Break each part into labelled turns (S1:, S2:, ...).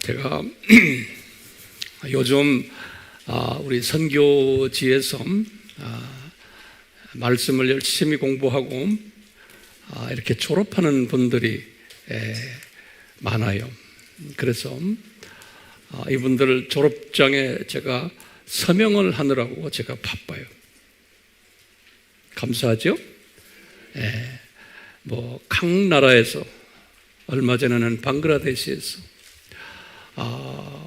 S1: 제가 요즘 우리 선교지에서 말씀을 열심히 공부하고 이렇게 졸업하는 분들이 많아요. 그래서 이분들 졸업장에 제가 서명을 하느라고 제가 바빠요. 감사하죠? 각 나라에서, 얼마 전에는 방글라데시에서,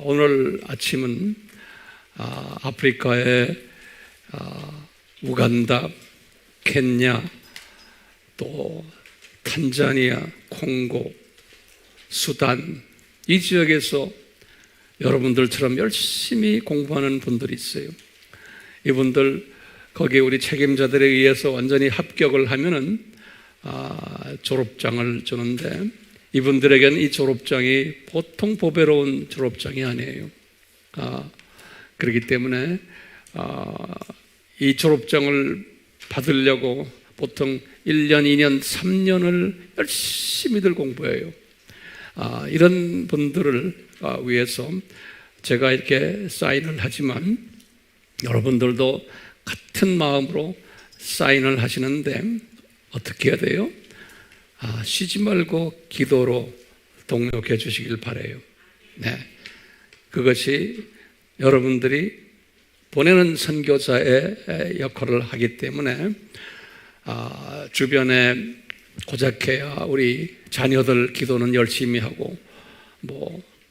S1: 오늘 아침은 아프리카의 우간다, 켄야, 또 탄자니아, 콩고, 수단, 이 지역에서 여러분들처럼 열심히 공부하는 분들이 있어요. 이분들 거기에 우리 책임자들에 의해서 완전히 합격을 하면은 졸업장을 주는데, 이분들에게는 이 졸업장이 보통 보배로운 졸업장이 아니에요. 그렇기 때문에 이 졸업장을 받으려고 보통 1년, 2년, 3년을 열심히들 공부해요. 이런 분들을 위해서 제가 이렇게 사인을 하지만, 여러분들도 같은 마음으로 사인을 하시는데 어떻게 해야 돼요? 쉬지 말고 기도로 동력해 주시길 바라요. 그것이 여러분들이 보내는 선교사의 역할을 하기 때문에 주변에 고작해야 우리 자녀들 기도는 열심히 하고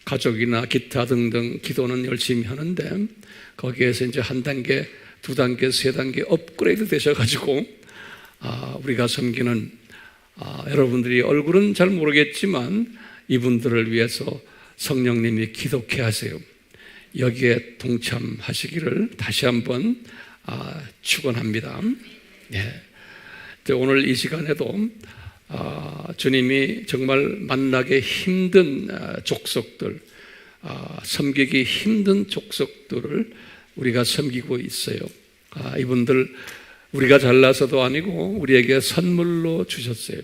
S1: 가족이나 기타 등등 기도는 열심히 하는데, 거기에서 이제 한 단계, 두 단계, 세 단계 업그레이드 되셔가지고 우리가 섬기는 여러분들이 얼굴은 잘 모르겠지만 이분들을 위해서 성령님이 기도케 하세요. 여기에 동참하시기를 다시 한번 축원합니다. 오늘 이 시간에도 주님이 정말 만나기 힘든 족속들, 섬기기 힘든 족속들을 우리가 섬기고 있어요. 이분들 우리가 잘나서도 아니고 우리에게 선물로 주셨어요.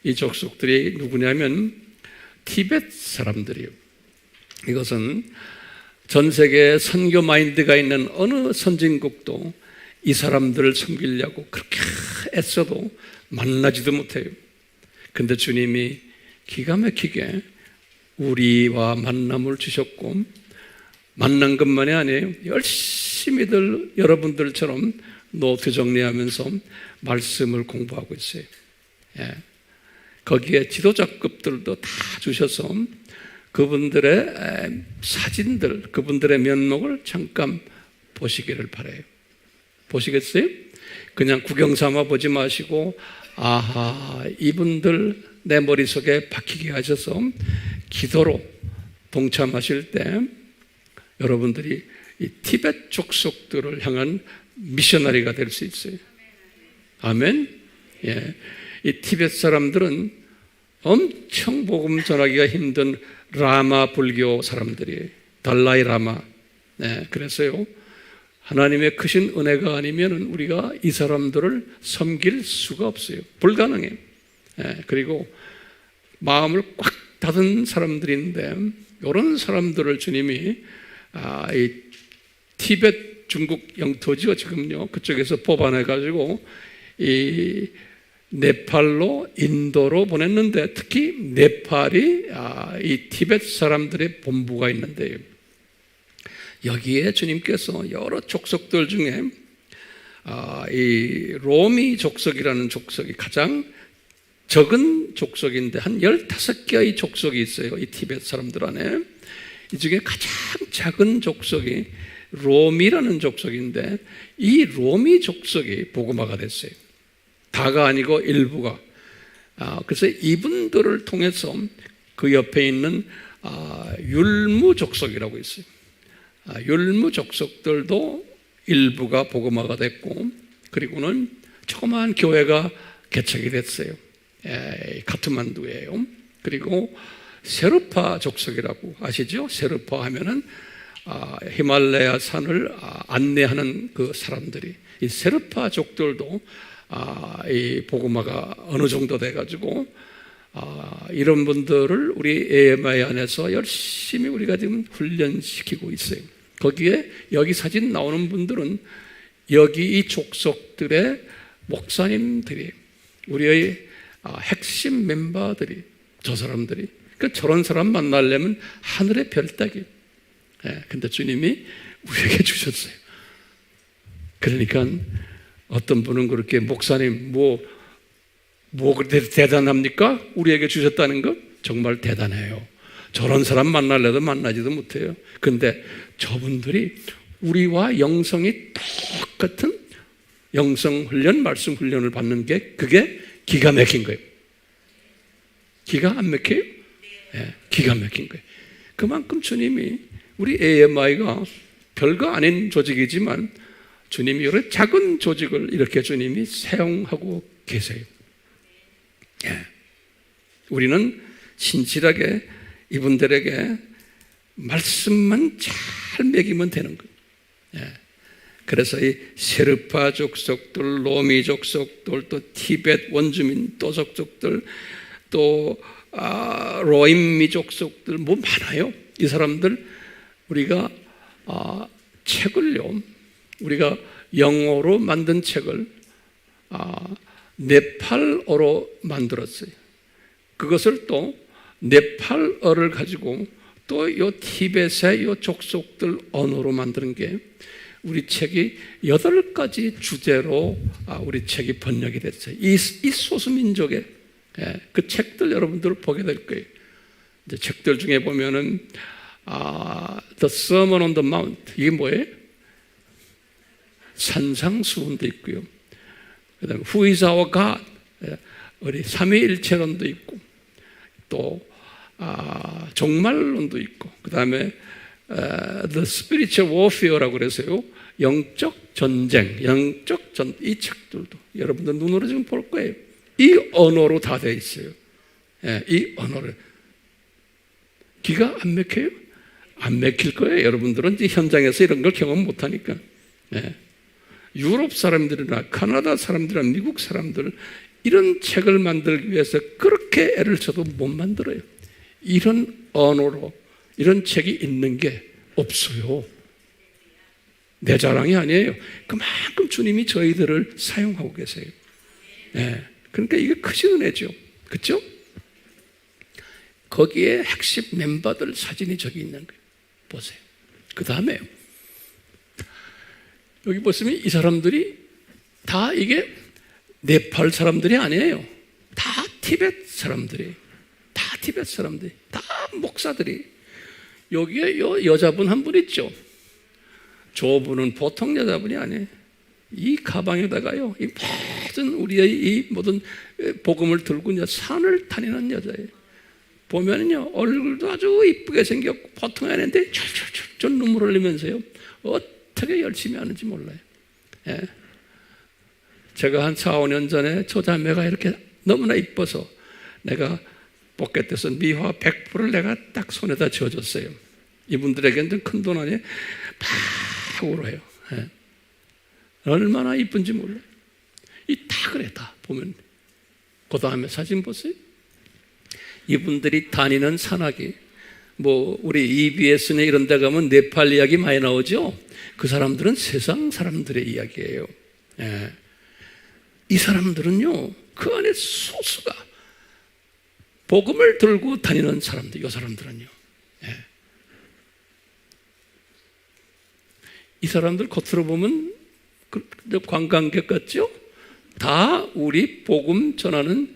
S1: 이 족속들이 누구냐면 티벳 사람들이에요. 이것은 전 세계에 선교 마인드가 있는 어느 선진국도 이 사람들을 섬기려고 그렇게 애써도 만나지도 못해요. 근데 주님이 기가 막히게 우리와 만남을 주셨고, 만난 것만이 아니에요. 열심히들 여러분들처럼 노트 정리하면서 말씀을 공부하고 있어요. 거기에 지도자급들도 다 주셔서 그분들의 사진들, 그분들의 면목을 잠깐 보시기를 바라요. 보시겠어요? 그냥 구경 삼아 보지 마시고, 이분들 내 머릿속에 박히게 하셔서 기도로 동참하실 때 여러분들이 이 티벳 족속들을 향한 미셔너리가 될 수 있어요. 아멘? 이 티벳 사람들은 엄청 복음 전하기가 힘든 라마 불교 사람들이에요. 달라이 라마. 그래서요, 하나님의 크신 은혜가 아니면 우리가 이 사람들을 섬길 수가 없어요. 불가능해요. 그리고 마음을 꽉 닫은 사람들인데, 이런 사람들을 주님이 이 티벳 중국 영토지요, 지금요, 그쪽에서 뽑아내가지고 이 네팔로, 인도로 보냈는데, 특히 네팔이 이 티벳 사람들의 본부가 있는데요, 여기에 주님께서 여러 족속들 중에 이 로미 족속이라는 족속이 가장 적은 족속인데, 한 15개의 족속이 있어요. 이 티벳 사람들 안에. 이 중에 가장 작은 족속이 로미라는 족속인데, 이 로미 족속이 복음화가 됐어요. 다가 아니고 일부가. 그래서 이분들을 통해서 그 옆에 있는 율무 족속이라고 있어요. 율무 족속들도 일부가 복음화가 됐고, 그리고는 조그마한 교회가 개척이 됐어요. 카트만두예요. 그리고 세르파 족속이라고 아시죠? 세르파 하면은 히말라야 산을 안내하는 그 사람들이, 이 세르파 족들도 이 복음화가 어느 정도 돼가지고 이런 분들을 우리 AMI 안에서 열심히 우리가 지금 훈련시키고 있어요. 거기에 여기 사진 나오는 분들은 여기 이 족속들의 목사님들이, 우리의 핵심 멤버들이, 저 사람들이. 그러니까 저런 사람 만나려면 하늘의 별 따기. 근데 주님이 우리에게 주셨어요. 그러니까 어떤 분은 그렇게 목사님 뭐 그렇게 대단합니까? 우리에게 주셨다는 거? 정말 대단해요. 저런 사람 만나려도 만나지도 못해요. 근데 저분들이 우리와 영성이 똑같은 영성 훈련, 말씀 훈련을 받는 게 그게 기가 막힌 거예요. 기가 안 막혀요? 네, 기가 막힌 거예요. 그만큼 주님이 우리 AMI가 별거 아닌 조직이지만 주님이 여러 작은 조직을 이렇게 주님이 사용하고 계세요. 예. 우리는 신실하게 이분들에게 말씀만 잘 먹이면 되는 거예요. 예. 그래서 이 세르파 족속들, 로미 족속들, 또 티벳 원주민 또족속들, 또 로임미 족속들 뭐 많아요. 이 사람들 우리가 책을요, 우리가 영어로 만든 책을 네팔어로 만들었어요. 그것을 또 네팔어를 가지고 또 이 티벳의 이 족속들 언어로 만드는 게 우리 책이 8가지 주제로 우리 책이 번역이 됐어요. 이 소수민족의 그 책들 여러분들 보게 될 거예요. 이제 책들 중에 보면은 The Sermon on the Mount, 이게 뭐예요? 산상수훈도 있고요. 그 다음에 Who is our God? 우리 삼위일체론도 있고, 또 종말론도 있고, 그 다음에 The Spiritual Warfare라고 그래서요, 영적 전쟁, 이 책들도 여러분들 눈으로 지금 볼 거예요. 이 언어로 다 되어 있어요. 이 언어를. 기가 안 막혀요? 안 막힐 거예요. 여러분들은 이제 현장에서 이런 걸 경험 못 하니까. 유럽 사람들이나 카나다 사람들이나 미국 사람들 이런 책을 만들기 위해서 그렇게 애를 써도 못 만들어요. 이런 언어로 이런 책이 있는 게 없어요. 내 자랑이 아니에요. 그만큼 주님이 저희들을 사용하고 계세요. 그러니까 이게 크신 은혜죠. 그렇죠? 거기에 핵심 멤버들 사진이 저기 있는 거예요. 보세요. 그 다음에요, 여기 보시면 이 사람들이 다 이게 네팔 사람들이 아니에요. 다 티벳 사람들이, 다 티벳 사람들이, 다 목사들이. 여기에 여자분 한 분 있죠. 저분은 보통 여자분이 아니에요. 이 가방에다가요, 이 모든 우리의 이 모든 복음을 들고 이제 산을 다니는 여자예요. 보면은요, 얼굴도 아주 이쁘게 생겼고 보통이 아닌데 철철철 눈물 흘리면서요, 어떻게 열심히 하는지 몰라요. 제가 한 4, 5년 전에 저 자매가 이렇게 너무나 이뻐서 내가 포켓에서 미화 100%를 내가 딱 손에다 쥐어줬어요. 이분들에게는 큰 돈 아니에요. 막 울어요. 얼마나 이쁜지 몰라요. 다 그래, 다 보면. 그 다음에 사진 보세요. 이분들이 다니는 산악이, 뭐 우리 EBS나 이런 데 가면 네팔 이야기 많이 나오죠. 그 사람들은 세상 사람들의 이야기예요. 이 사람들은요, 그 안에 소수가 복음을 들고 다니는 사람들, 이 사람들은요. 이 사람들 겉으로 보면 관광객 같죠? 다 우리 복음 전하는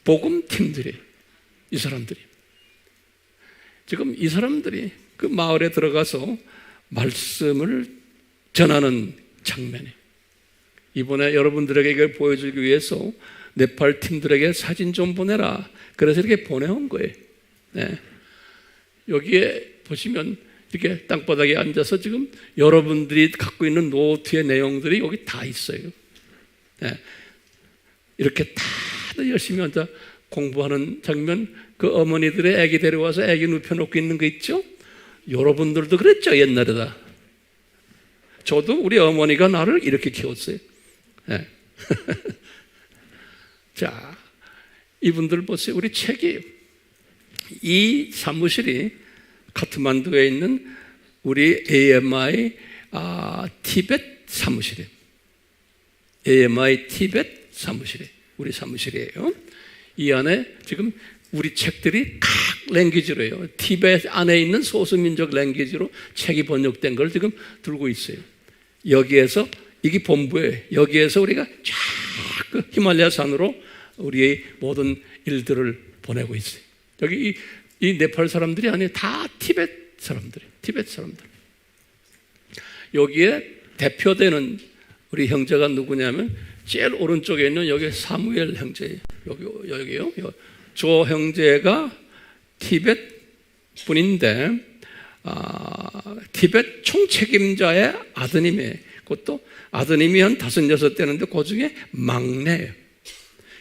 S1: 복음팀들이, 이 사람들이. 지금 이 사람들이 그 마을에 들어가서 말씀을 전하는 장면이, 이번에 여러분들에게 이걸 보여주기 위해서 네팔 팀들에게 사진 좀 보내라, 그래서 이렇게 보내온 거예요. 여기에 보시면 이렇게 땅바닥에 앉아서 지금 여러분들이 갖고 있는 노트의 내용들이 여기 다 있어요. 이렇게 다들 열심히 앉아 공부하는 장면, 그 어머니들의 아기 데려와서 아기 눕혀놓고 있는 거 있죠? 여러분들도 그랬죠, 옛날에다. 저도 우리 어머니가 나를 이렇게 키웠어요. 자, 이분들 보세요. 우리 책이 이 사무실이 카트만두에 있는 우리 AMI 티벳 사무실이에요. AMI 티벳 사무실이 우리 사무실이에요. 이 안에 지금 우리 책들이 각 랭귀지로 해요. 티벳 안에 있는 소수민족 랭귀지로 책이 번역된 걸 지금 들고 있어요. 여기에서 이게 본부예요. 여기에서 우리가 쫙 그 히말라야 산으로 우리의 모든 일들을 보내고 있어요. 여기 이 네팔 사람들이 아니에요. 다 티벳 사람들이에요. 티벳 사람들. 여기에 대표되는 우리 형제가 누구냐면 제일 오른쪽에 있는 여기 사무엘 형제예요. 여기요. 조 형제가 티벳 분인데 티벳 총책임자의 아드님이에요. 그것도 아드님이 한 5, 6 되는데 그 중에 막내예요.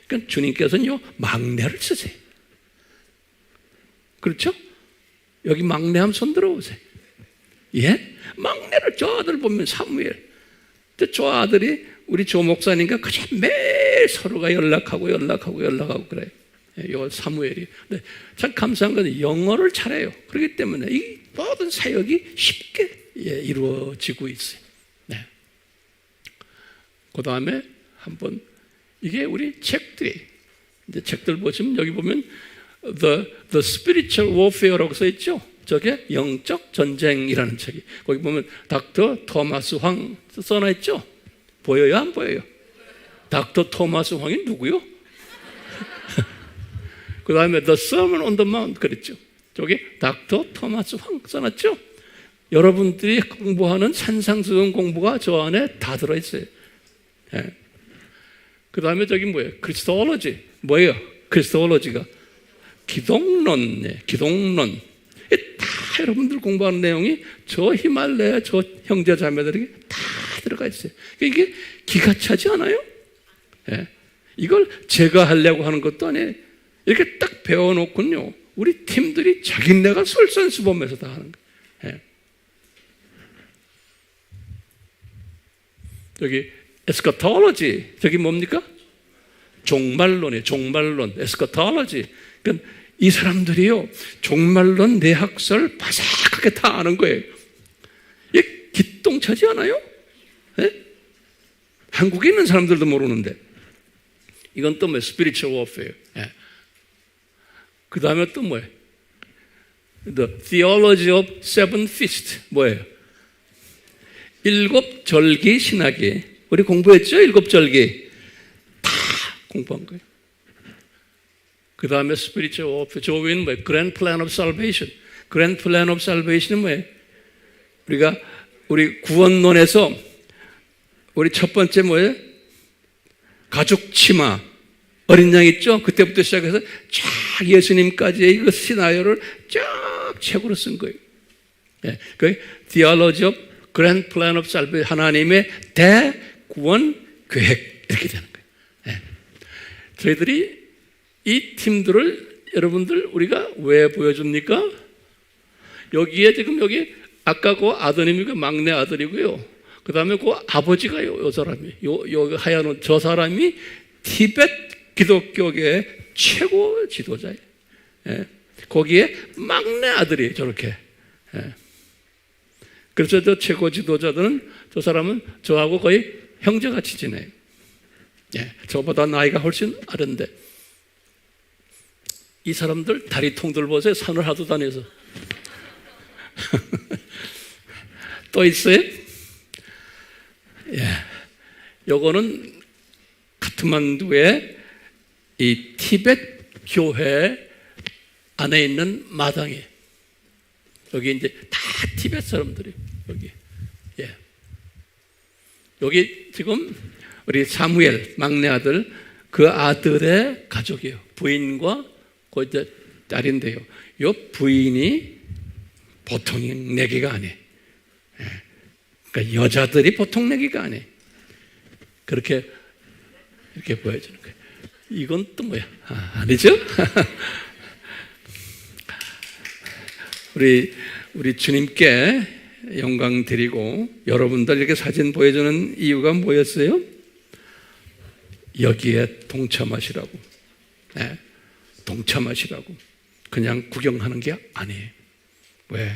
S1: 그러니까 주님께서는 요 막내를 쓰세요. 그렇죠? 여기 막내 한번 손 들어보세요. 예? 막내를 저 아들 보면 사무엘. 저 아들이 우리 조 목사님과 그저 매일 서로가 연락하고 그래요. 요 사무엘이. 근데 참 감사한 건 영어를 잘해요. 그렇기 때문에 이 모든 사역이 쉽게 이루어지고 있어요. 네. 그 다음에 한번 이게 우리 책들이 이제 책들 보시면 여기 보면 The Spiritual Warfare라고 써 있죠. 저게 영적 전쟁이라는 책이. 거기 보면 닥터 토마스 황 써놔 있죠. 보여요, 안 보여요? 닥터 토마스 황이 누구요? 그 다음에 The Sermon on the Mount 그랬죠. 저기 닥터 토마스 황 써놨죠. 여러분들이 공부하는 산상수훈 공부가 저 안에 다 들어있어요. 예. 그 다음에 저기 뭐예요? 크리스토올로지. 뭐예요? 크리스토올로지가 기독론. 다 여러분들 공부하는 내용이 저 히말라야 저 형제 자매들에게 다 들어가 있어요. 이게 기가 차지 않아요? 예. 이걸 제가 하려고 하는 것도 아니에요. 이렇게 딱 배워놓군요. 우리 팀들이 자기네가 솔선수범해서 다 하는 거예요. 예. 여기 에스카톨로지, 저기 뭡니까? 종말론이에요. 종말론, 에스카톨로지. 그러니까 이 사람들이요, 종말론 내학설 바삭하게 다 아는 거예요. 이게 기똥차지 않아요? 예? 한국에 있는 사람들도 모르는데. 이건 또 뭐예요? 스피리추얼 워페어. 예. 그 다음에 또 뭐예요? The Theology of Seven Feasts. 뭐예요? 7절기 신학이. 우리 공부했죠? 7절기. 다 공부한 거예요. 그 다음에 Spiritual Warfare. 조위는 뭐예요? Grand Plan of Salvation. Grand Plan of Salvation은 뭐예요? 우리가 우리 구원론에서 우리 첫 번째 뭐예요? 가죽 치마. 어린 양 있죠? 그때부터 시작해서 쫙 예수님까지의 이거 시나리오를 쫙 책으로 쓴 거예요. 예. 그 Theology of Grand Plan of Salvation. 하나님의 대구원 계획. 이렇게 되는 거예요. 예. 저희들이 이 팀들을 여러분들 우리가 왜 보여줍니까? 여기에 지금 여기 아까 그 아드님이고 막내 아들이고요. 그 다음에 그 아버지가 요 사람이 요 하얀 옷 저 사람이 티벳 기독교계의 최고 지도자예요. 예. 거기에 막내 아들이 저렇게. 예. 그래서 저 최고 지도자들은 저 사람은 저하고 거의 형제같이 지내요. 예. 저보다 나이가 훨씬 어른데. 이 사람들 다리통들 보세요. 산을 하도 다녀서. 또 있어요? 예. 요거는 카트만두의 이 티벳 교회 안에 있는 마당이에요. 여기 이제 다 티벳 사람들이 여기. 예. 여기 지금 우리 사무엘 막내 아들 그 아들의 가족이에요. 부인과 그 이제 딸인데요. 요 부인이 보통 내기가 아니에요. 예. 그러니까 여자들이 보통 내기가 아니에요. 그렇게 이렇게 보여주는 거예요. 이건 또 뭐야? 아니죠? 우리 주님께 영광 드리고 여러분들 이렇게 사진 보여주는 이유가 뭐였어요? 여기에 동참하시라고. 네. 동참하시라고. 그냥 구경하는 게 아니에요. 왜?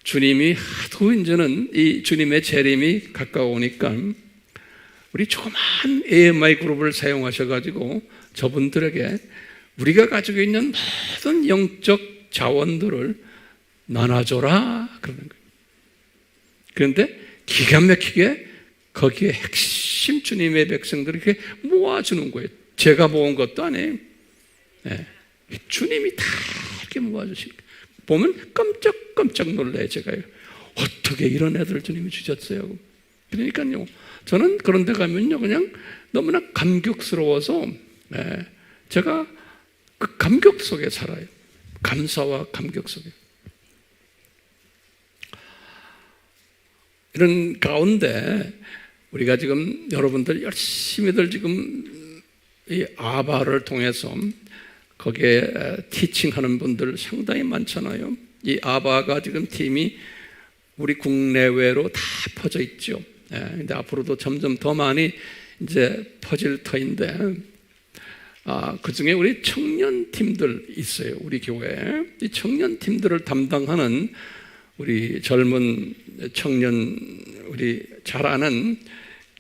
S1: 주님이 하도 이제는 이 주님의 재림이 가까우니까 우리 조그만 AMI 그룹을 사용하셔가지고 저분들에게 우리가 가지고 있는 모든 영적 자원들을 나눠줘라 그러는 거예요. 그런데 기가 막히게 거기에 핵심 주님의 백성들을 이렇게 모아주는 거예요. 제가 모은 것도 아니에요. 네. 주님이 다 이렇게 모아주시는 거예요. 보면 깜짝깜짝 놀라요. 제가요. 어떻게 이런 애들을 주님이 주셨어요? 그러니까요. 저는 그런 데 가면요. 그냥 너무나 감격스러워서 제가 그 감격 속에 살아요. 감사와 감격 속에. 이런 가운데 우리가 지금 여러분들 열심히들 지금 이 아바를 통해서 거기에 티칭하는 분들 상당히 많잖아요. 이 아바가 지금 팀이 우리 국내외로 다 퍼져 있죠. 근데 앞으로도 점점 더 많이 이제 퍼질 터인데, 그 중에 우리 청년 팀들 있어요. 우리 교회에. 이 청년 팀들을 담당하는 우리 젊은 청년, 우리 잘 아는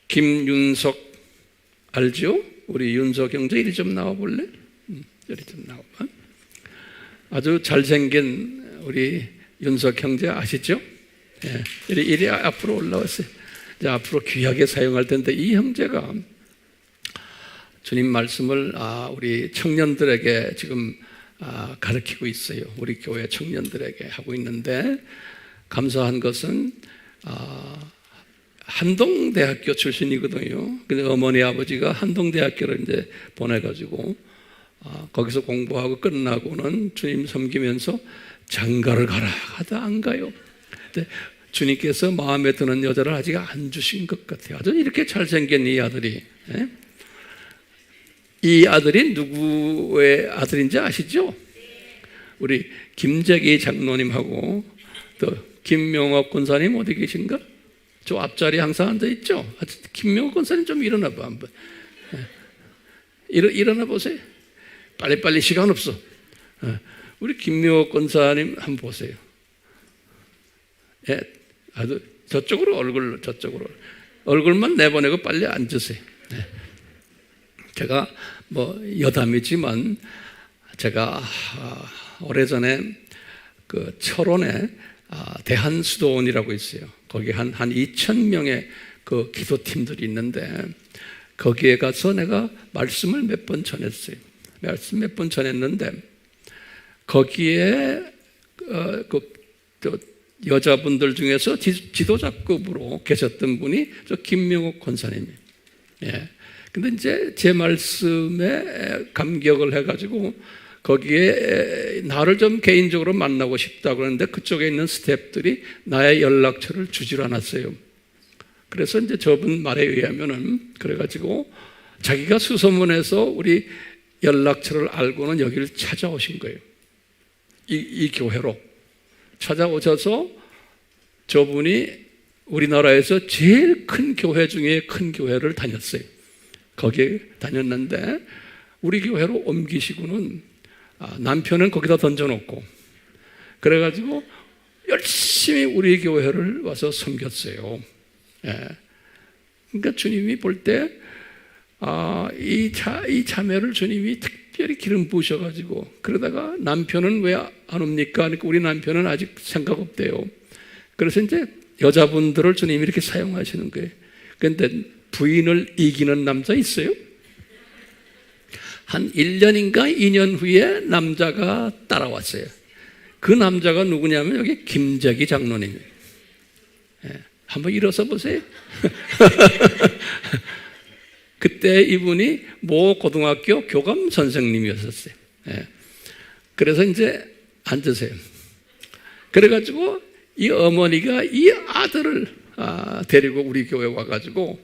S1: 김윤석 알죠? 우리 윤석 형제 이리 좀 나와 볼래? 이리 좀 나와봐. 아주 잘생긴 우리 윤석 형제 아시죠? 이리 앞으로 올라왔어요. 이제 앞으로 귀하게 사용할 텐데 이 형제가 주님 말씀을 우리 청년들에게 지금 가르치고 있어요. 우리 교회 청년들에게 하고 있는데 감사한 것은 한동대학교 출신이거든요. 근데 어머니 아버지가 한동대학교를 이제 보내가지고 거기서 공부하고 끝나고는 주님 섬기면서 장가를 가라 하다 안 가요. 근데 주님께서 마음에 드는 여자를 아직 안 주신 것 같아요. 아주 이렇게 잘생긴 이 아들이. 이 아들이 누구의 아들인지 아시죠? 우리 김재기 장로님하고 또 김명옥 권사님 어디 계신가? 저 앞자리에 항상 앉아있죠? 김명옥 권사님 좀 일어나 봐 한번. 일어나 보세요. 빨리빨리 시간 없어. 우리 김명옥 권사님 한번 보세요. 아주 저쪽으로 저쪽으로 얼굴만 내보내고 빨리 앉으세요. 제가 뭐 여담이지만 제가 오래전에 그 철원에 대한수도원이라고 있어요. 거기 한 2,000명의 그 기도팀들이 있는데 거기에 가서 내가 말씀을 몇 번 전했어요. 말씀 몇 번 전했는데 거기에 또 여자분들 중에서 지도자급으로 계셨던 분이 저 김명옥 권사님이에요. 근데 이제 제 말씀에 감격을 해가지고 거기에 나를 좀 개인적으로 만나고 싶다 그러는데 그쪽에 있는 스태프들이 나의 연락처를 주질 않았어요. 그래서 이제 저분 말에 의하면은 그래가지고 자기가 수소문해서 우리 연락처를 알고는 여기를 찾아오신 거예요. 이 교회로 찾아오셔서 저분이 우리나라에서 제일 큰 교회 중에 큰 교회를 다녔어요. 거기에 다녔는데 우리 교회로 옮기시고는 남편은 거기다 던져놓고 그래가지고 열심히 우리 교회를 와서 섬겼어요. 그러니까 주님이 볼 때 이 자매를 주님이 특별히 기름 부으셔가지고 그러다가 남편은 왜 안 옵니까? 그러니까 우리 남편은 아직 생각 없대요. 그래서 이제 여자분들을 주님이 이렇게 사용하시는 거예요. 그런데 부인을 이기는 남자 있어요? 한 1년인가 2년 후에 남자가 따라왔어요. 그 남자가 누구냐면 여기 김재기 장로님이에요. 한번 일어서 보세요. 그때 이분이 모 고등학교 교감 선생님이었었어요. 그래서 이제 앉으세요. 그래가지고 이 어머니가 이 아들을 데리고 우리 교회 와가지고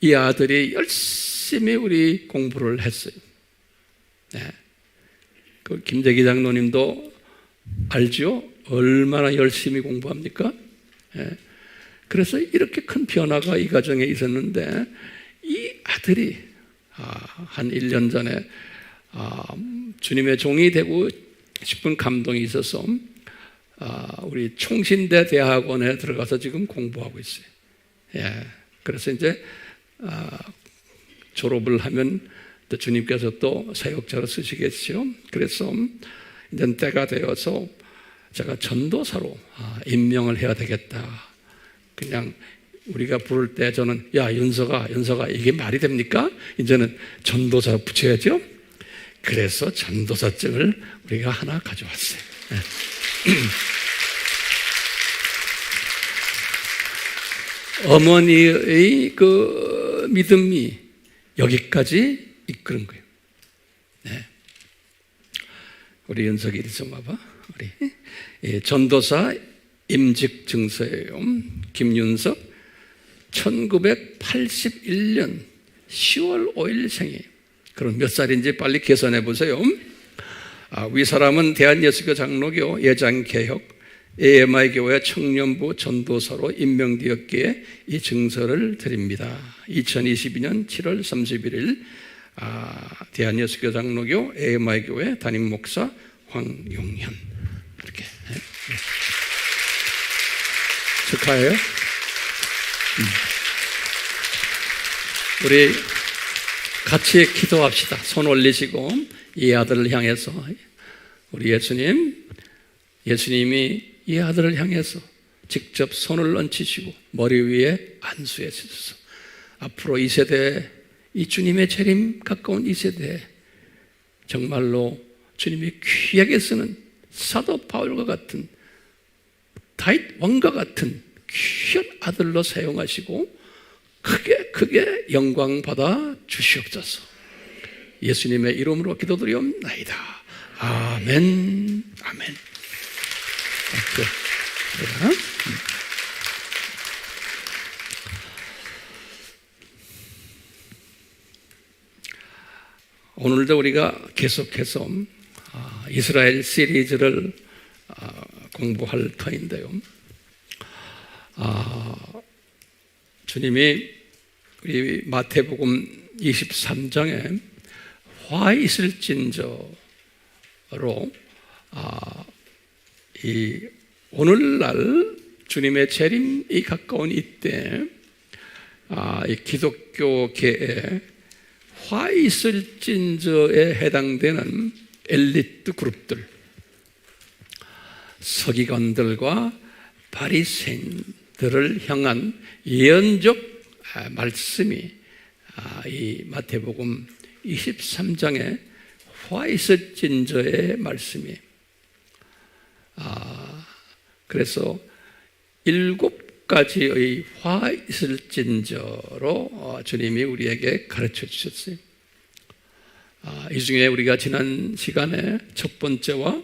S1: 이 아들이 열심히 우리 공부를 했어요. 그 김재기 장로님도 알죠? 얼마나 열심히 공부합니까? 그래서 이렇게 큰 변화가 이 가정에 있었는데 이 아들이 한 1년 전에 주님의 종이 되고 싶은 감동이 있어서 우리 총신대 대학원에 들어가서 지금 공부하고 있어요. 예, 그래서 이제 졸업을 하면 또 주님께서 또 사역자로 쓰시겠죠. 그래서 이제 때가 되어서 제가 전도사로 임명을 해야 되겠다. 그냥 우리가 부를 때 저는 야 윤서가 이게 말이 됩니까? 이제는 전도사 붙여야죠. 그래서 전도사증을 우리가 하나 가져왔어요. 어머니의 그 믿음이 여기까지 이끄는 거예요. 네. 우리 윤석이 이리 좀 와봐. 우리 전도사 임직 증서예요. 김윤석 1981년 10월 5일 생이에요. 그럼 몇 살인지 빨리 계산해 보세요. 위 사람은 대한예수교 장로교 예장개혁 AMI 교회 청년부 전도사로 임명되었기에 이 증서를 드립니다. 2022년 7월 31일 대한예수교 장로교 AMI 교회 담임 목사 황용현. 이렇게 축하해요. 우리 같이 기도합시다. 손 올리시고 이 아들을 향해서 우리 예수님이 이 아들을 향해서 직접 손을 얹히시고 머리 위에 안수해 주셔서 앞으로 이 세대, 이 주님의 재림 가까운 이 세대에 정말로 주님이 귀하게 쓰는 사도 바울과 같은 다윗 왕과 같은 귀한 아들로 사용하시고 크게 영광 받아 주시옵소서. 예수님의 이름으로 기도드리옵나이다. 아멘. 아멘. 오늘도 우리가 계속해서 이스라엘 시리즈를 공부할 터인데요. 주님이 우리 마태복음 23장에 화 있을진저로 이 오늘날 주님의 재림이 가까운 이때 이 기독교계에 화 있을진저에 해당되는 엘리트 그룹들, 서기관들과 바리새인들을 향한 예언적 말씀이 이 마태복음 23장에 화 있을진저의 말씀이 그래서 7가지의 화 있을진저로 주님이 우리에게 가르쳐 주셨어요. 이 중에 우리가 지난 시간에 첫 번째와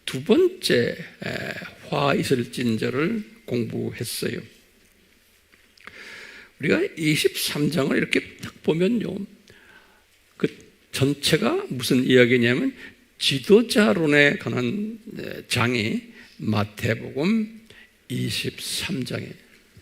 S1: 두 번째 화 있을진저를 공부했어요. 우리가 23장을 이렇게 딱 보면요, 그 전체가 무슨 이야기냐면 지도자론에 관한 장이 마태복음 23장에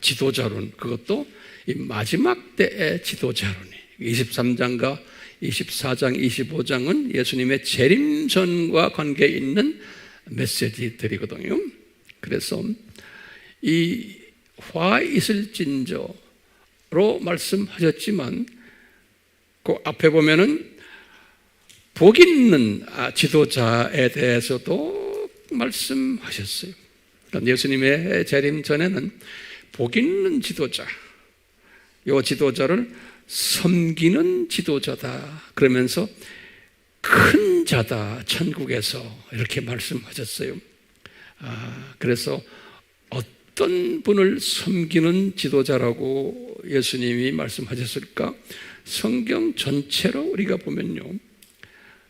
S1: 지도자론, 그것도 이 마지막 때의 지도자론이 23장과 24장, 25장은 예수님의 재림 전과 관계 있는 메시지들이거든요. 그래서 이 화 있을진저로 말씀하셨지만 그 앞에 보면은 복 있는 지도자에 대해서도 말씀하셨어요. 그러니까 예수님의 재림 전에는 복 있는 지도자, 이 지도자를 섬기는 지도자다 그러면서 큰 자다 천국에서 이렇게 말씀하셨어요. 그래서 어떤 분을 섬기는 지도자라고 예수님이 말씀하셨을까? 성경 전체로 우리가 보면요,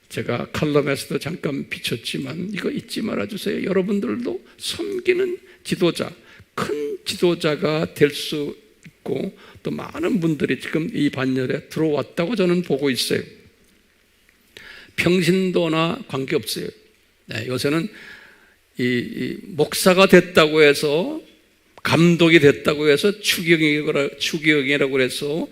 S1: 제가 칼럼에서도 잠깐 비췄지만 이거 잊지 말아주세요. 여러분들도 섬기는 지도자, 큰 지도자가 될 수 있고 또 많은 분들이 지금 이 반열에 들어왔다고 저는 보고 있어요. 평신도나 관계없어요. 요새는 이 목사가 됐다고 해서, 감독이 됐다고 해서 추기경이라고 해서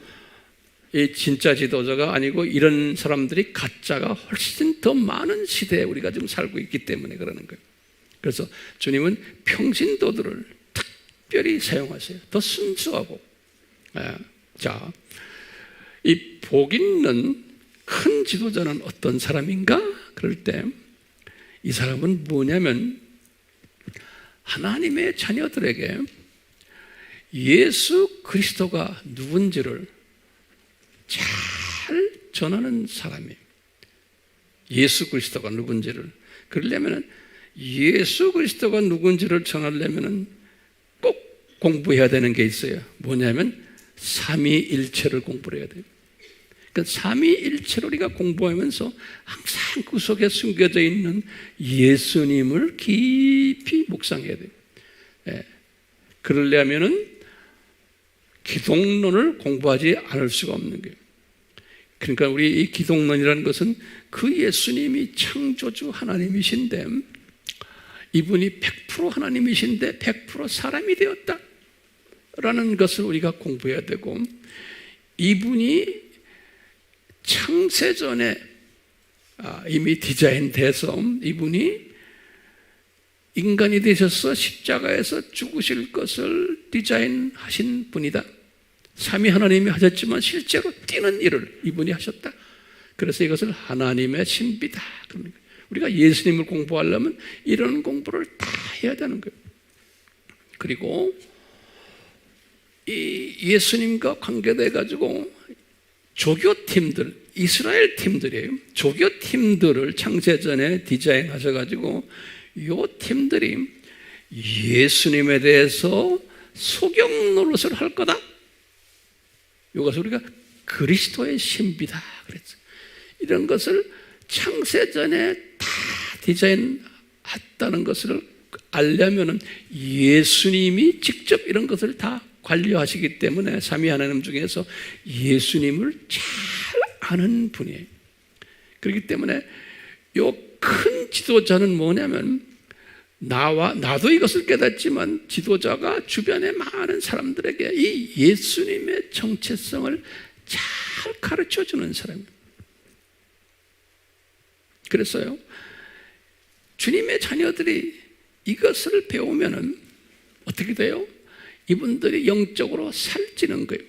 S1: 이 진짜 지도자가 아니고 이런 사람들이 가짜가 훨씬 더 많은 시대에 우리가 지금 살고 있기 때문에 그러는 거예요. 그래서 주님은 평신도들을 특별히 사용하세요. 더 순수하고. 자, 이 복 있는 큰 지도자는 어떤 사람인가? 그럴 때 이 사람은 뭐냐면 하나님의 자녀들에게 예수 그리스도가 누군지를 잘 전하는 사람이에요. 예수 그리스도가 누군지를. 그러려면 예수 그리스도가 누군지를 전하려면 꼭 공부해야 되는 게 있어요. 뭐냐면 삼위일체를 공부를 해야 돼요. 그러니까 삼위일체를 우리가 공부하면서 항상 그 속에 숨겨져 있는 예수님을 깊이 묵상해야 돼요. 그러려면은 기독론을 공부하지 않을 수가 없는 거예요. 그러니까 우리 이 기독론이라는 것은 그 예수님이 창조주 하나님이신데 이분이 100% 하나님이신데 100% 사람이 되었다라는 것을 우리가 공부해야 되고, 이분이 창세전에 이미 디자인돼서 이분이 인간이 되셔서 십자가에서 죽으실 것을 디자인하신 분이다. 삼위 하나님이 하셨지만 실제로 뛰는 일을 이분이 하셨다. 그래서 이것을 하나님의 신비다. 우리가 예수님을 공부하려면 이런 공부를 다 해야 되는 거예요. 그리고 이 예수님과 관계돼 가지고 조교팀들, 이스라엘 팀들이에요. 조교팀들을 창세전에 디자인하셔가지고 이 팀들이 예수님에 대해서 소경 노릇을 할 거다. 이것을 우리가 그리스도의 신비다 그랬죠. 이런 것을 창세전에 다 디자인했다는 것을 알려면 예수님이 직접 이런 것을 다 관리하시기 때문에 삼위 하나님 중에서 예수님을 잘 아는 분이에요. 그렇기 때문에 요 큰 지도자는 뭐냐면 나도 이것을 깨닫지만 지도자가 주변의 많은 사람들에게 이 예수님의 정체성을 잘 가르쳐주는 사람이에요. 그래서요, 주님의 자녀들이 이것을 배우면은 어떻게 돼요? 이분들이 영적으로 살찌는 거예요.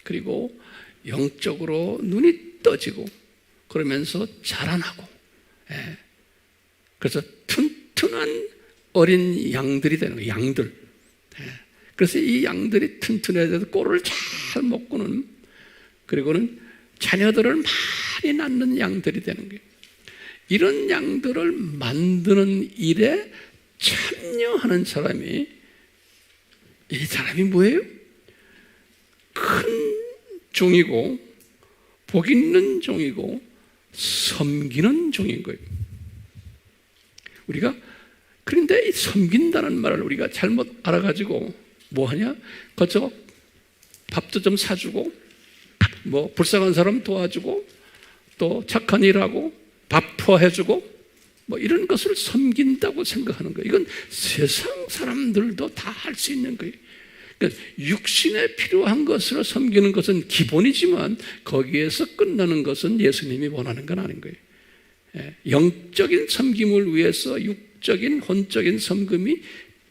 S1: 그리고 영적으로 눈이 떠지고 그러면서 자라나고, 그래서 튼튼한 어린 양들이 되는 거예요. 양들. 그래서 이 양들이 튼튼해야 돼서 꼴을 잘 먹고는, 그리고는 자녀들을 많이 낳는 양들이 되는 거예요. 이런 양들을 만드는 일에 참여하는 사람이, 이 사람이 뭐예요? 큰 종이고 복 있는 종이고 섬기는 종인 거예요. 우리가 그런데 이 섬긴다는 말을 우리가 잘못 알아가지고 뭐하냐? 그저 밥도 좀 사주고, 뭐 불쌍한 사람 도와주고, 또 착한 일하고 밥 포해주고, 뭐 이런 것을 섬긴다고 생각하는 거예요. 이건 세상 사람들도 다 할 수 있는 거예요. 그러니까 육신에 필요한 것으로 섬기는 것은 기본이지만 거기에서 끝나는 것은 예수님이 원하는 건 아닌 거예요. 영적인 섬김을 위해서 육적인 혼적인 섬김이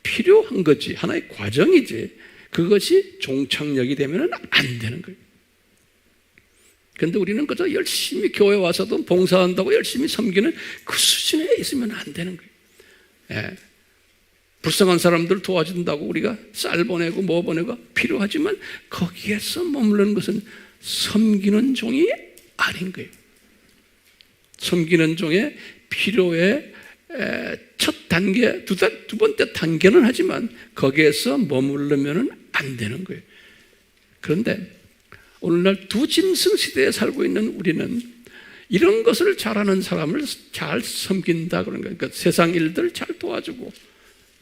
S1: 필요한 거지, 하나의 과정이지, 그것이 종착역이 되면 안 되는 거예요. 그런데 우리는 그저 열심히 교회 와서도 봉사한다고 열심히 섬기는 그 수준에 있으면 안 되는 거예요. 불쌍한 사람들 도와준다고 우리가 쌀 보내고 뭐 보내고 필요하지만 거기에서 머무르는 것은 섬기는 종이 아닌 거예요. 섬기는 종의 필요의 첫 단계, 두 번째 단계는 하지만 거기에서 머무르면 안 되는 거예요. 그런데 오늘날 두 짐승 시대에 살고 있는 우리는 이런 것을 잘하는 사람을 잘 섬긴다 그런 거예요. 그러니까 세상 일들 잘 도와주고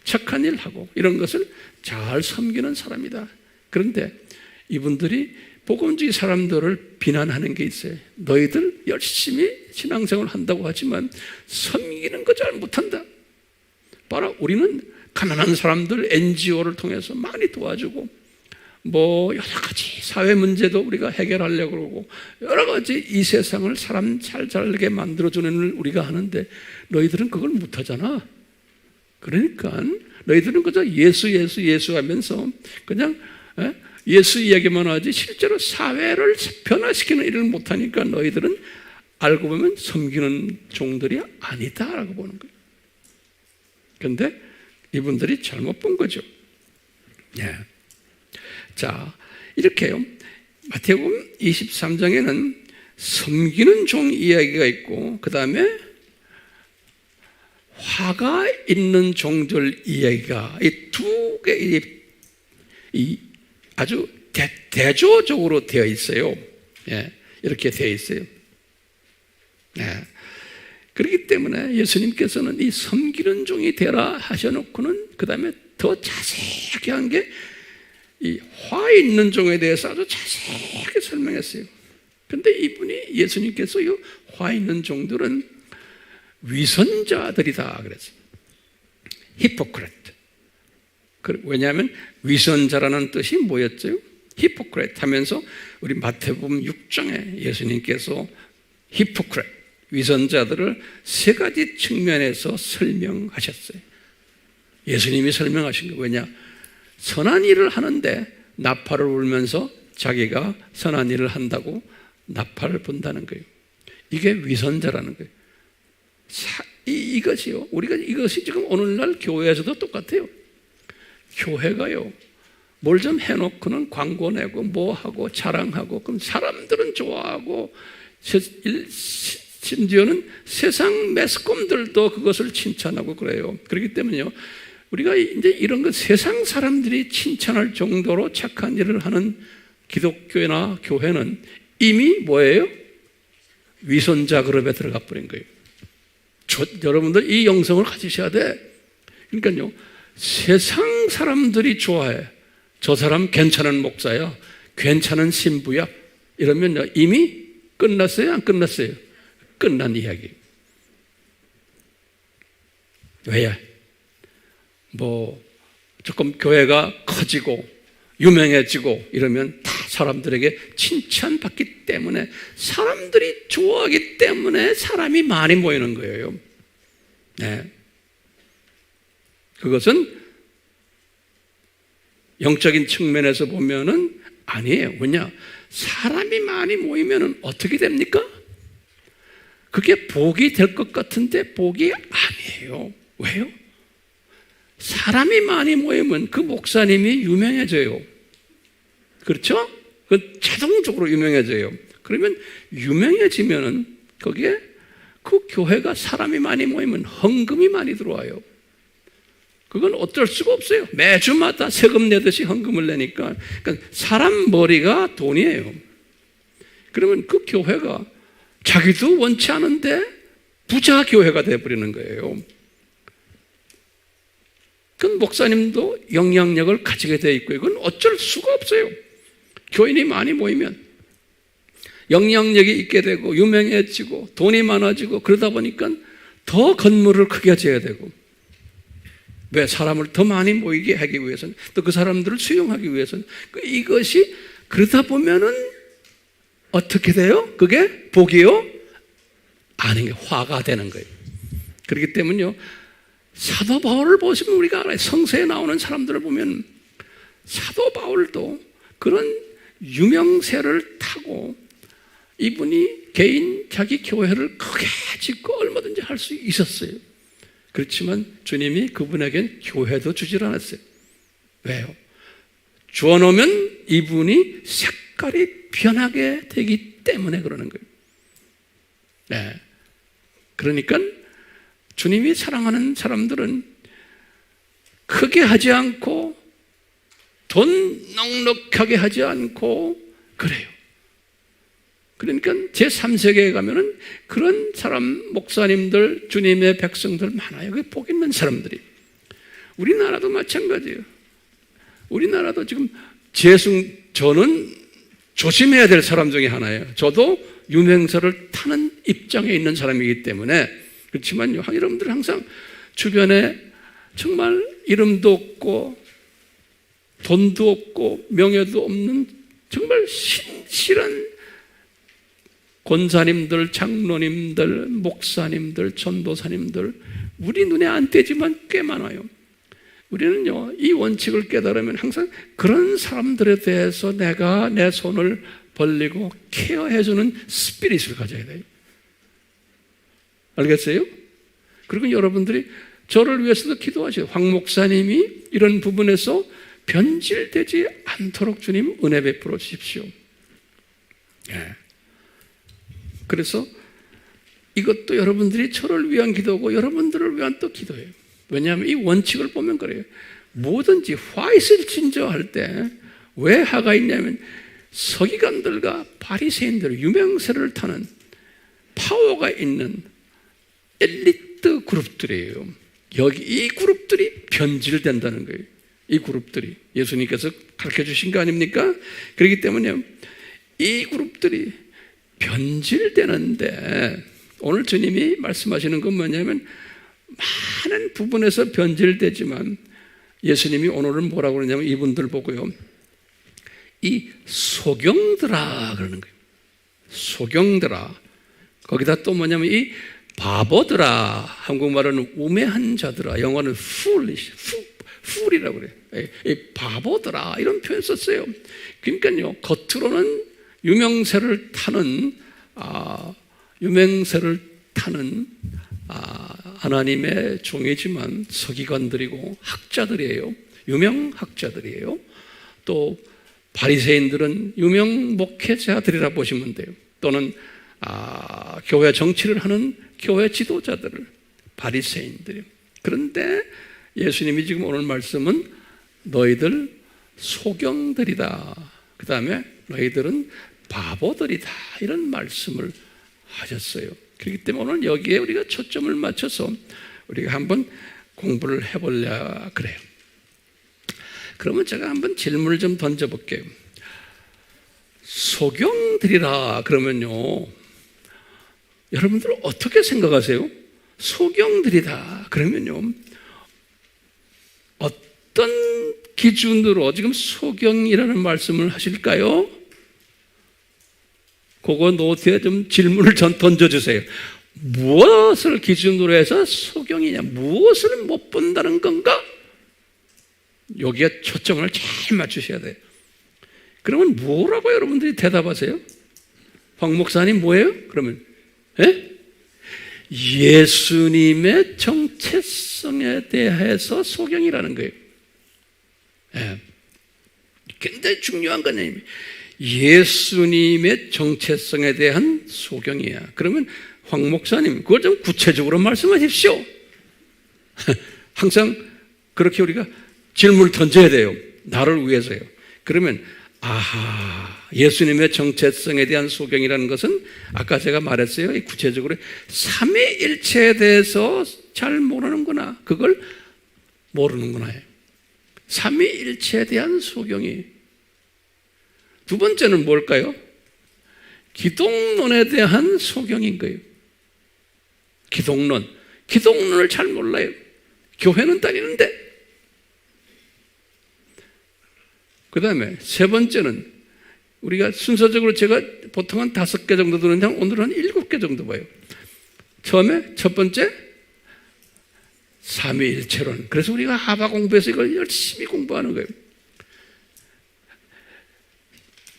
S1: 착한 일 하고 이런 것을 잘 섬기는 사람이다. 그런데 이분들이 복음주의 사람들을 비난하는 게 있어요. 너희들 열심히 신앙생활을 한다고 하지만 섬기는 거 잘 못한다. 봐라, 우리는 가난한 사람들 NGO를 통해서 많이 도와주고 뭐 여러 가지 사회 문제도 우리가 해결하려고 그러고 여러 가지 이 세상을 사람 잘 살게 만들어주는 일 우리가 하는데 너희들은 그걸 못하잖아. 그러니까 너희들은 그저 예수 하면서 그냥 예수 이야기만 하지 실제로 사회를 변화시키는 일을 못하니까 너희들은 알고 보면 섬기는 종들이 아니다라고 보는 거예요. 그런데 이분들이 잘못 본 거죠. 예. 자, 이렇게요. 마태복음 23장에는 섬기는 종 이야기가 있고 그 다음에 화가 있는 종들 이야기가 이 두 개 아주 대조적으로 되어 있어요. 예, 이렇게 되어 있어요. 예. 그렇기 때문에 예수님께서는 이 섬기는 종이 되라 하셔놓고는 그 다음에 더 자세하게 한 게 이 화 있는 종에 대해서 아주 자세하게 설명했어요. 그런데 이분이 예수님께서 이 화 있는 종들은 위선자들이다 그랬어요. 히포크레트. 왜냐하면 위선자라는 뜻이 뭐였죠? 히포크레트 하면서 우리 마태복음 6장에 예수님께서 히포크레트, 위선자들을 세 가지 측면에서 설명하셨어요. 예수님이 설명하신 거 왜냐? 선한 일을 하는데 나팔을 울면서 자기가 선한 일을 한다고 나팔을 본다는 거예요. 이게 위선자라는 거예요. 이것이요. 우리가 이것이 지금 오늘날 교회에서도 똑같아요. 교회가요. 뭘 좀 해놓고는 광고 내고 뭐 하고 자랑하고 그럼 사람들은 좋아하고 심지어는 세상 매스컴들도 그것을 칭찬하고 그래요. 그렇기 때문에요. 우리가 이제 이런 것 세상 사람들이 칭찬할 정도로 착한 일을 하는 기독교나 교회는 이미 뭐예요? 위선자 그룹에 들어가 버린 거예요. 여러분들 이 영성을 가지셔야 돼. 그러니까요. 세상 사람들이 좋아해. 저 사람 괜찮은 목사야. 괜찮은 신부야. 이러면 이미 끝났어요? 안 끝났어요? 끝난 이야기. 왜? 뭐 조금 교회가 커지고 유명해지고 이러면 다 사람들에게 칭찬받기 때문에 사람들이 좋아하기 때문에 사람이 많이 모이는 거예요. 네. 그것은 영적인 측면에서 보면은 아니에요. 왜냐? 사람이 많이 모이면은 어떻게 됩니까? 그게 복이 될 것 같은데 복이 아니에요. 왜요? 사람이 많이 모이면 그 목사님이 유명해져요. 그렇죠? 그 자동적으로 유명해져요. 그러면 유명해지면은 거기에 그 교회가 사람이 많이 모이면 헌금이 많이 들어와요. 그건 어쩔 수가 없어요. 매주마다 세금 내듯이 헌금을 내니까. 그러니까 사람 머리가 돈이에요. 그러면 그 교회가 자기도 원치 않은데 부자 교회가 되어버리는 거예요. 그 목사님도 영향력을 가지게 되어 있고 이건 어쩔 수가 없어요. 교인이 많이 모이면 영향력이 있게 되고 유명해지고 돈이 많아지고 그러다 보니까 더 건물을 크게 지어야 되고 왜? 사람을 더 많이 모이게 하기 위해서는 또 그 사람들을 수용하기 위해서는 이것이 그러다 보면은 어떻게 돼요? 그게 복이요? 아닌 게 화가 되는 거예요. 그렇기 때문에요. 사도 바울을 보시면 우리가 알아요. 성서에 나오는 사람들을 보면 사도 바울도 그런 유명세를 타고 이분이 개인 자기 교회를 크게 짓고 얼마든지 할 수 있었어요. 그렇지만 주님이 그분에겐 교회도 주질 않았어요. 왜요? 주어놓으면 이분이 색깔이 변하게 되기 때문에 그러는 거예요. 네. 그러니까 주님이 사랑하는 사람들은 크게 하지 않고 돈 넉넉하게 하지 않고 그래요. 그러니까 제3세계에 가면은 그런 사람, 목사님들, 주님의 백성들 많아요. 그게 복 있는 사람들이. 우리나라도 마찬가지예요. 우리나라도 지금 저는 조심해야 될 사람 중에 하나예요. 저도 유명세를 타는 입장에 있는 사람이기 때문에 그렇지만요, 여러분들 항상 주변에 정말 이름도 없고 돈도 없고 명예도 없는 정말 신실한 권사님들, 장로님들, 목사님들, 전도사님들 우리 눈에 안 띄지만 꽤 많아요. 우리는요, 이 원칙을 깨달으면 항상 그런 사람들에 대해서 내가 내 손을 벌리고 케어해주는 스피릿을 가져야 돼요. 알겠어요? 그리고 여러분들이 저를 위해서도 기도하세요. 황 목사님이 이런 부분에서 변질되지 않도록 주님 은혜 베풀어 주십시오. 예. 그래서 이것도 여러분들이 저를 위한 기도고 여러분들을 위한 또 기도예요. 왜냐하면 이 원칙을 보면 그래요. 뭐든지 화이슬 진저할 때 왜 화가 있냐면 서기관들과 바리새인들 유명세를 타는 파워가 있는 엘리트 그룹들이에요. 여기 이 그룹들이 변질된다는 거예요. 이 그룹들이 예수님께서 가르쳐 주신 거 아닙니까? 그렇기 때문에 이 그룹들이 변질되는데 오늘 주님이 말씀하시는 건 뭐냐면 많은 부분에서 변질되지만 예수님이 오늘은 뭐라고 그러냐면 이분들 보고요. 이 소경들아 그러는 거예요. 소경들아. 거기다 또 뭐냐면 이 바보들아. 한국말로는 우매한 자들아. 영어는 foolish, fool이라고 그래요. 이 바보들아. 이런 표현 썼어요. 그러니까요. 겉으로는 유명세를 타는 하나님의 종이지만 서기관들이고 학자들이에요. 유명 학자들이에요. 또 바리새인들은 유명 목회자들이라 보시면 돼요. 또는 교회 정치를 하는 교회 지도자들을 바리새인들이요. 그런데 예수님이 지금 오늘 말씀은 너희들 소경들이다. 그 다음에 너희들은 바보들이다. 이런 말씀을 하셨어요. 그렇기 때문에 오늘 여기에 우리가 초점을 맞춰서 우리가 한번 공부를 해보려 그래요. 그러면 제가 한번 질문을 좀 던져볼게요. 소경들이라 그러면요, 여러분들 어떻게 생각하세요? 소경들이다 그러면요, 어떤 기준으로 지금 소경이라는 말씀을 하실까요? 그거 노트에 좀 질문을 던져주세요. 무엇을 기준으로 해서 소경이냐? 무엇을 못 본다는 건가? 여기에 초점을 잘 맞추셔야 돼요. 그러면 뭐라고 여러분들이 대답하세요? 황 목사님 뭐예요? 그러면 예수님의 정체성에 대해서 소경이라는 거예요. 굉장히 중요한 거네요. 예수님의 정체성에 대한 소경이야. 그러면 황 목사님 그걸 좀 구체적으로 말씀하십시오. 항상 그렇게 우리가 질문을 던져야 돼요. 나를 위해서요. 그러면 예수님의 정체성에 대한 소경이라는 것은 아까 제가 말했어요. 구체적으로 삼위일체에 대해서 잘 모르는구나. 그걸 모르는구나. 삼위일체에 대한 소경이. 두 번째는 뭘까요? 기독론에 대한 소경인 거예요. 기독론을 잘 몰라요. 교회는 다니는데. 그 다음에 세 번째는 우리가 순서적으로 제가 보통 한 5개 정도 들었는데 오늘은 한 7개 정도 봐요. 처음에 첫 번째 삼위일체론. 그래서 우리가 하바 공부해서 이걸 열심히 공부하는 거예요.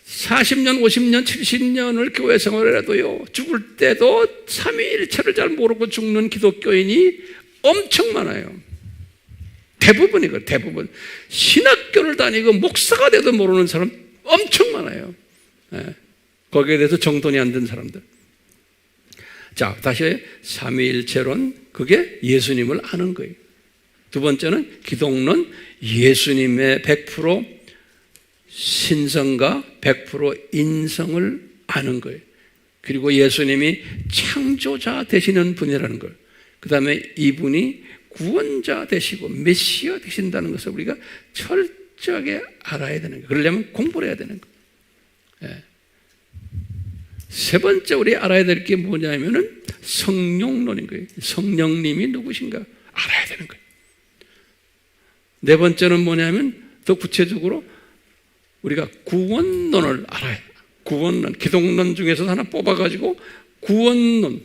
S1: 40년, 50년, 70년을 교회 생활을 해도요, 죽을 때도 삼위일체를 잘 모르고 죽는 기독교인이 엄청 많아요. 대부분이거든요. 대부분. 신학교를 다니고 목사가 돼도 모르는 사람 엄청 많아요. 거기에 대해서 정돈이 안 된 사람들. 자, 다시 삼위일체론. 그게 예수님을 아는 거예요. 두 번째는 기독론. 예수님의 100% 신성과 100% 인성을 아는 거예요. 그리고 예수님이 창조자 되시는 분이라는 걸. 그 다음에 이분이 구원자 되시고 메시아 되신다는 것을 우리가 철저하게 알아야 되는 거예요. 그러려면 공부를 해야 되는 거예요. 세 번째 우리 알아야 될 게 뭐냐면은 성령론인 거예요. 성령님이 누구신가 알아야 되는 거예요. 네 번째는 뭐냐면 더 구체적으로 우리가 구원론을 알아야 돼요. 구원론, 기독론 중에서 하나 뽑아가지고 구원론,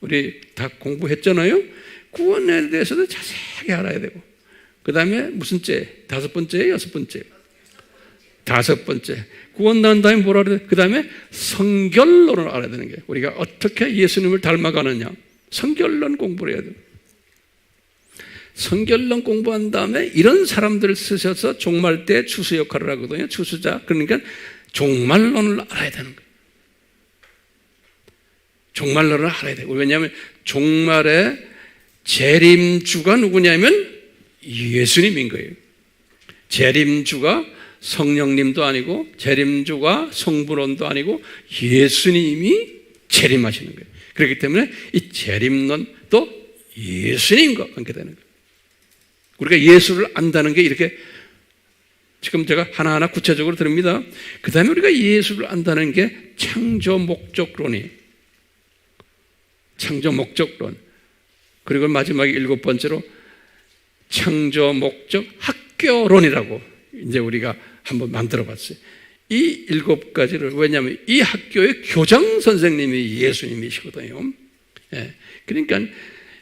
S1: 우리 다 공부했잖아요. 구원에 대해서도 자세하게 알아야 되고, 그 다음에 무슨 째? 5번째예요? 6번째예요? 5번째. 구원 난 다음에 뭐라 그래요? 그 다음에 성결론을 알아야 되는 거예요. 우리가 어떻게 예수님을 닮아가느냐, 성결론 공부를 해야 돼요. 성결론 공부한 다음에 이런 사람들을 쓰셔서 종말 때 추수 역할을 하거든요. 추수자. 그러니까 종말론을 알아야 되는 거예요. 종말론을 알아야 돼요. 왜냐하면 종말의 재림주가 누구냐면 예수님인 거예요. 재림주가 성령님도 아니고 재림주가 성부론도 아니고 예수님이 재림하시는 거예요. 그렇기 때문에 이 재림론도 예수님과 관계되는 거예요. 우리가 예수를 안다는 게 이렇게 지금 제가 하나하나 구체적으로 드립니다. 그 다음에 우리가 예수를 안다는 게 창조 목적론이에요. 창조 목적론. 그리고 마지막에 7번째로 창조 목적 학교론이라고 이제 우리가 한번 만들어 봤어요. 이 7가지를, 왜냐하면 이 학교의 교장 선생님이 예수님이시거든요. 예. 그러니까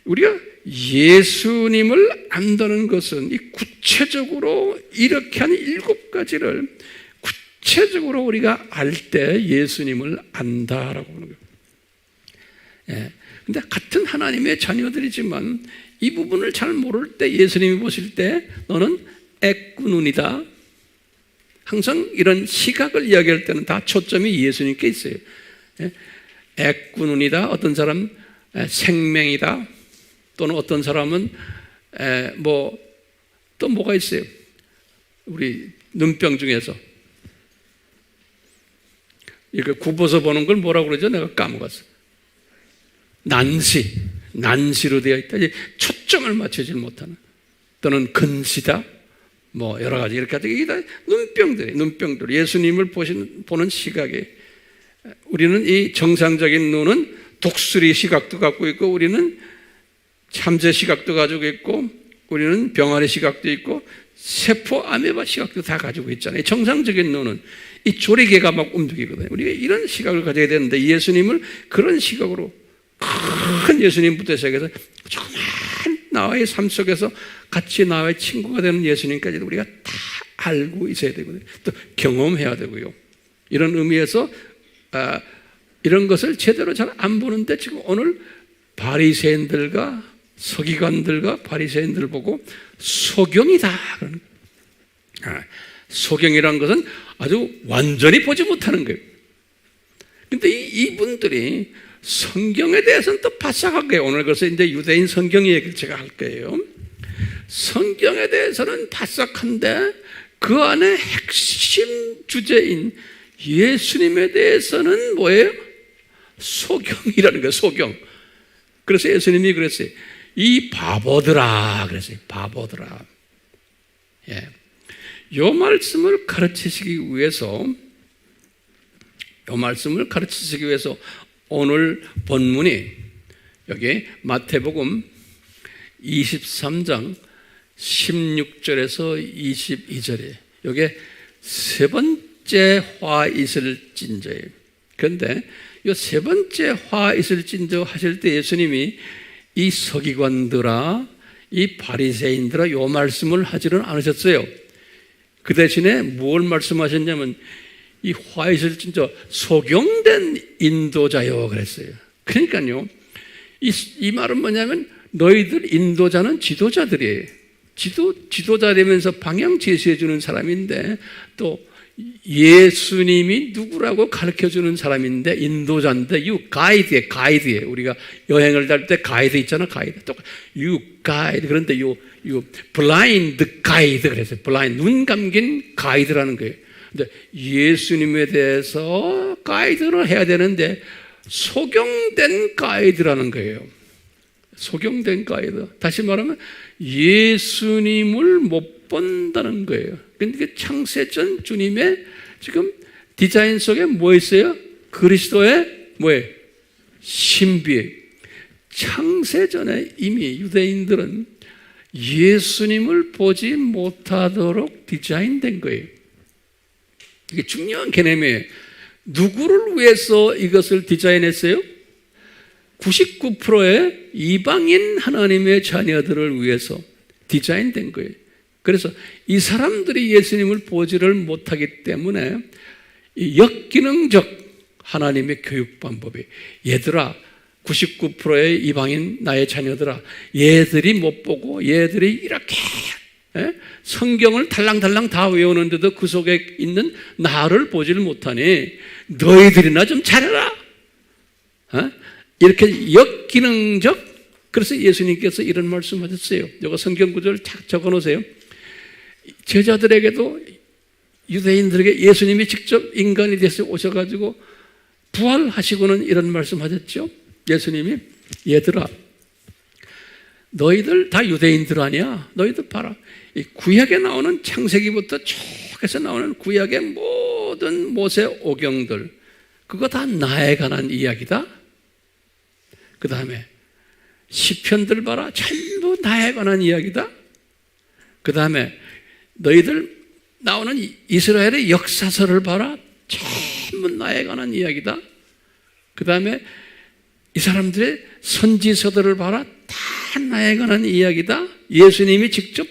S1: 우리가 예수님을 안다는 것은 이 구체적으로 이렇게 한 7가지를 구체적으로 우리가 알 때 예수님을 안다라고 하는 거예요. 예. 근데 같은 하나님의 자녀들이지만 이 부분을 잘 모를 때 예수님이 보실 때 너는 애꾸눈이다. 항상 이런 시각을 이야기할 때는 다 초점이 예수님께 있어요. 예? 애꾸눈이다. 어떤 사람 생명이다. 또는 어떤 사람은 또 뭐가 있어요? 우리 눈병 중에서 이렇게 굽어서 보는 걸 뭐라고 그러죠? 내가 까먹었어. 난시로 되어 있다. 초점을 맞추지 못하는. 또는 근시다. 뭐 여러 가지 이렇게 하죠. 이게 다 눈병들. 예수님을 보는 시각이, 우리는 이 정상적인 눈은 독수리 시각도 갖고 있고, 우리는 참새 시각도 가지고 있고, 우리는 병아리 시각도 있고, 세포 아메바 시각도 다 가지고 있잖아요. 정상적인 눈은 이 조리개가 막 움직이거든요. 우리가 이런 시각을 가져야 되는데 예수님을 그런 시각으로, 큰 예수님부터 시작해서 조그만 나와의 삶 속에서 같이 나와의 친구가 되는 예수님까지도 우리가 다 알고 있어야 되거든요. 또 경험해야 되고요. 이런 의미에서 이런 것을 제대로 잘 안 보는데 지금 오늘 바리새인들과 서기관들과 바리새인들 보고 소경이다. 소경이라는 것은 아주 완전히 보지 못하는 거예요. 근데 이분들이 성경에 대해서는 또 바삭하게, 오늘 그래서 이제 유대인 성경 얘기를 제가 할 거예요. 성경에 대해서는 바삭한데 그 안에 핵심 주제인 예수님에 대해서는 뭐예요? 소경이라는 거예요. 소경. 그래서 예수님이 그랬어요. 이 바보들아 그랬어요. 바보들아. 예. 요 말씀을 가르치시기 위해서 오늘 본문이 여기 마태복음 23장 16절에서 22절이에요. 이게 세 번째 화 있을 찐저예요. 그런데 이 세 번째 화 있을 찐저 하실 때 예수님이 이 서기관들아, 이 바리새인들아 이 말씀을 하지는 않으셨어요. 그 대신에 뭘 말씀하셨냐면 이 화 있을 찐저 소경된 인도자요 그랬어요. 그러니까요, 이 말은 뭐냐면 너희들 인도자는 지도자들이에요. 지도자 되면서 방향 제시해 주는 사람인데, 또 예수님이 누구라고 가르쳐 주는 사람인데 인도자인데, 가이드예요. 우리가 여행을 갈 때 가이드 있잖아. 가이드. 또 가이드. 그런데 블라인드 가이드 그랬어요. 블라인드, 눈 감긴 가이드라는 거예요. 근데 예수님에 대해서 가이드를 해야 되는데 소경된 가이드라는 거예요. 소경된 가이드. 다시 말하면 예수님을 못 본다는 거예요. 그러니까 창세전 주님의 지금 디자인 속에 뭐 있어요? 그리스도의 뭐예요? 신비. 창세전에 이미 유대인들은 예수님을 보지 못하도록 디자인된 거예요. 이게 중요한 개념이에요. 누구를 위해서 이것을 디자인했어요? 99%의 이방인 하나님의 자녀들을 위해서 디자인된 거예요. 그래서 이 사람들이 예수님을 보지를 못하기 때문에 이 역기능적 하나님의 교육 방법이, 얘들아, 99%의 이방인 나의 자녀들아, 얘들이 못 보고 얘들이 이렇게 성경을 달랑달랑 다 외우는데도 그 속에 있는 나를 보지를 못하니 너희들이나 좀 잘해라. 이렇게 역기능적. 그래서 예수님께서 이런 말씀하셨어요. 이거 성경 구절을 딱 적어놓으세요. 제자들에게도, 유대인들에게 예수님이 직접 인간이 돼서 오셔가지고 부활하시고는 이런 말씀하셨죠. 예수님이, 얘들아, 너희들 다 유대인들 아니야? 너희들 봐라. 이 구약에 나오는 창세기부터 쭉 해서 나오는 구약의 모든 모세 오경들, 그거 다 나에 관한 이야기다. 그 다음에 시편들 봐라, 전부 나에 관한 이야기다. 그 다음에 너희들 나오는 이스라엘의 역사서를 봐라, 전부 나에 관한 이야기다. 그 다음에 이 사람들의 선지서들을 봐라, 다 나에 관한 이야기다. 예수님이 직접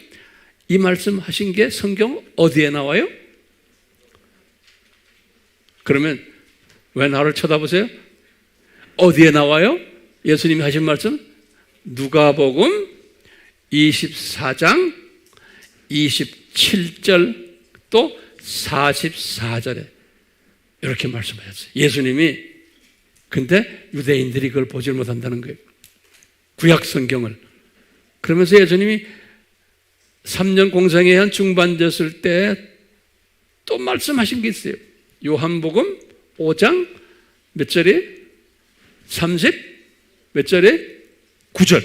S1: 이 말씀 하신 게 성경 어디에 나와요? 그러면 왜 나를 쳐다보세요? 어디에 나와요? 예수님이 하신 말씀? 누가복음 24장 27절 또 44절에 이렇게 말씀하셨어요. 예수님이. 근데 유대인들이 그걸 보지 못한다는 거예요. 구약 성경을. 그러면서 예수님이 3년 공생애 한 중반 됐을 때 또 말씀하신 게 있어요. 요한복음 5장 몇 절에? 30 몇 절에? 9절.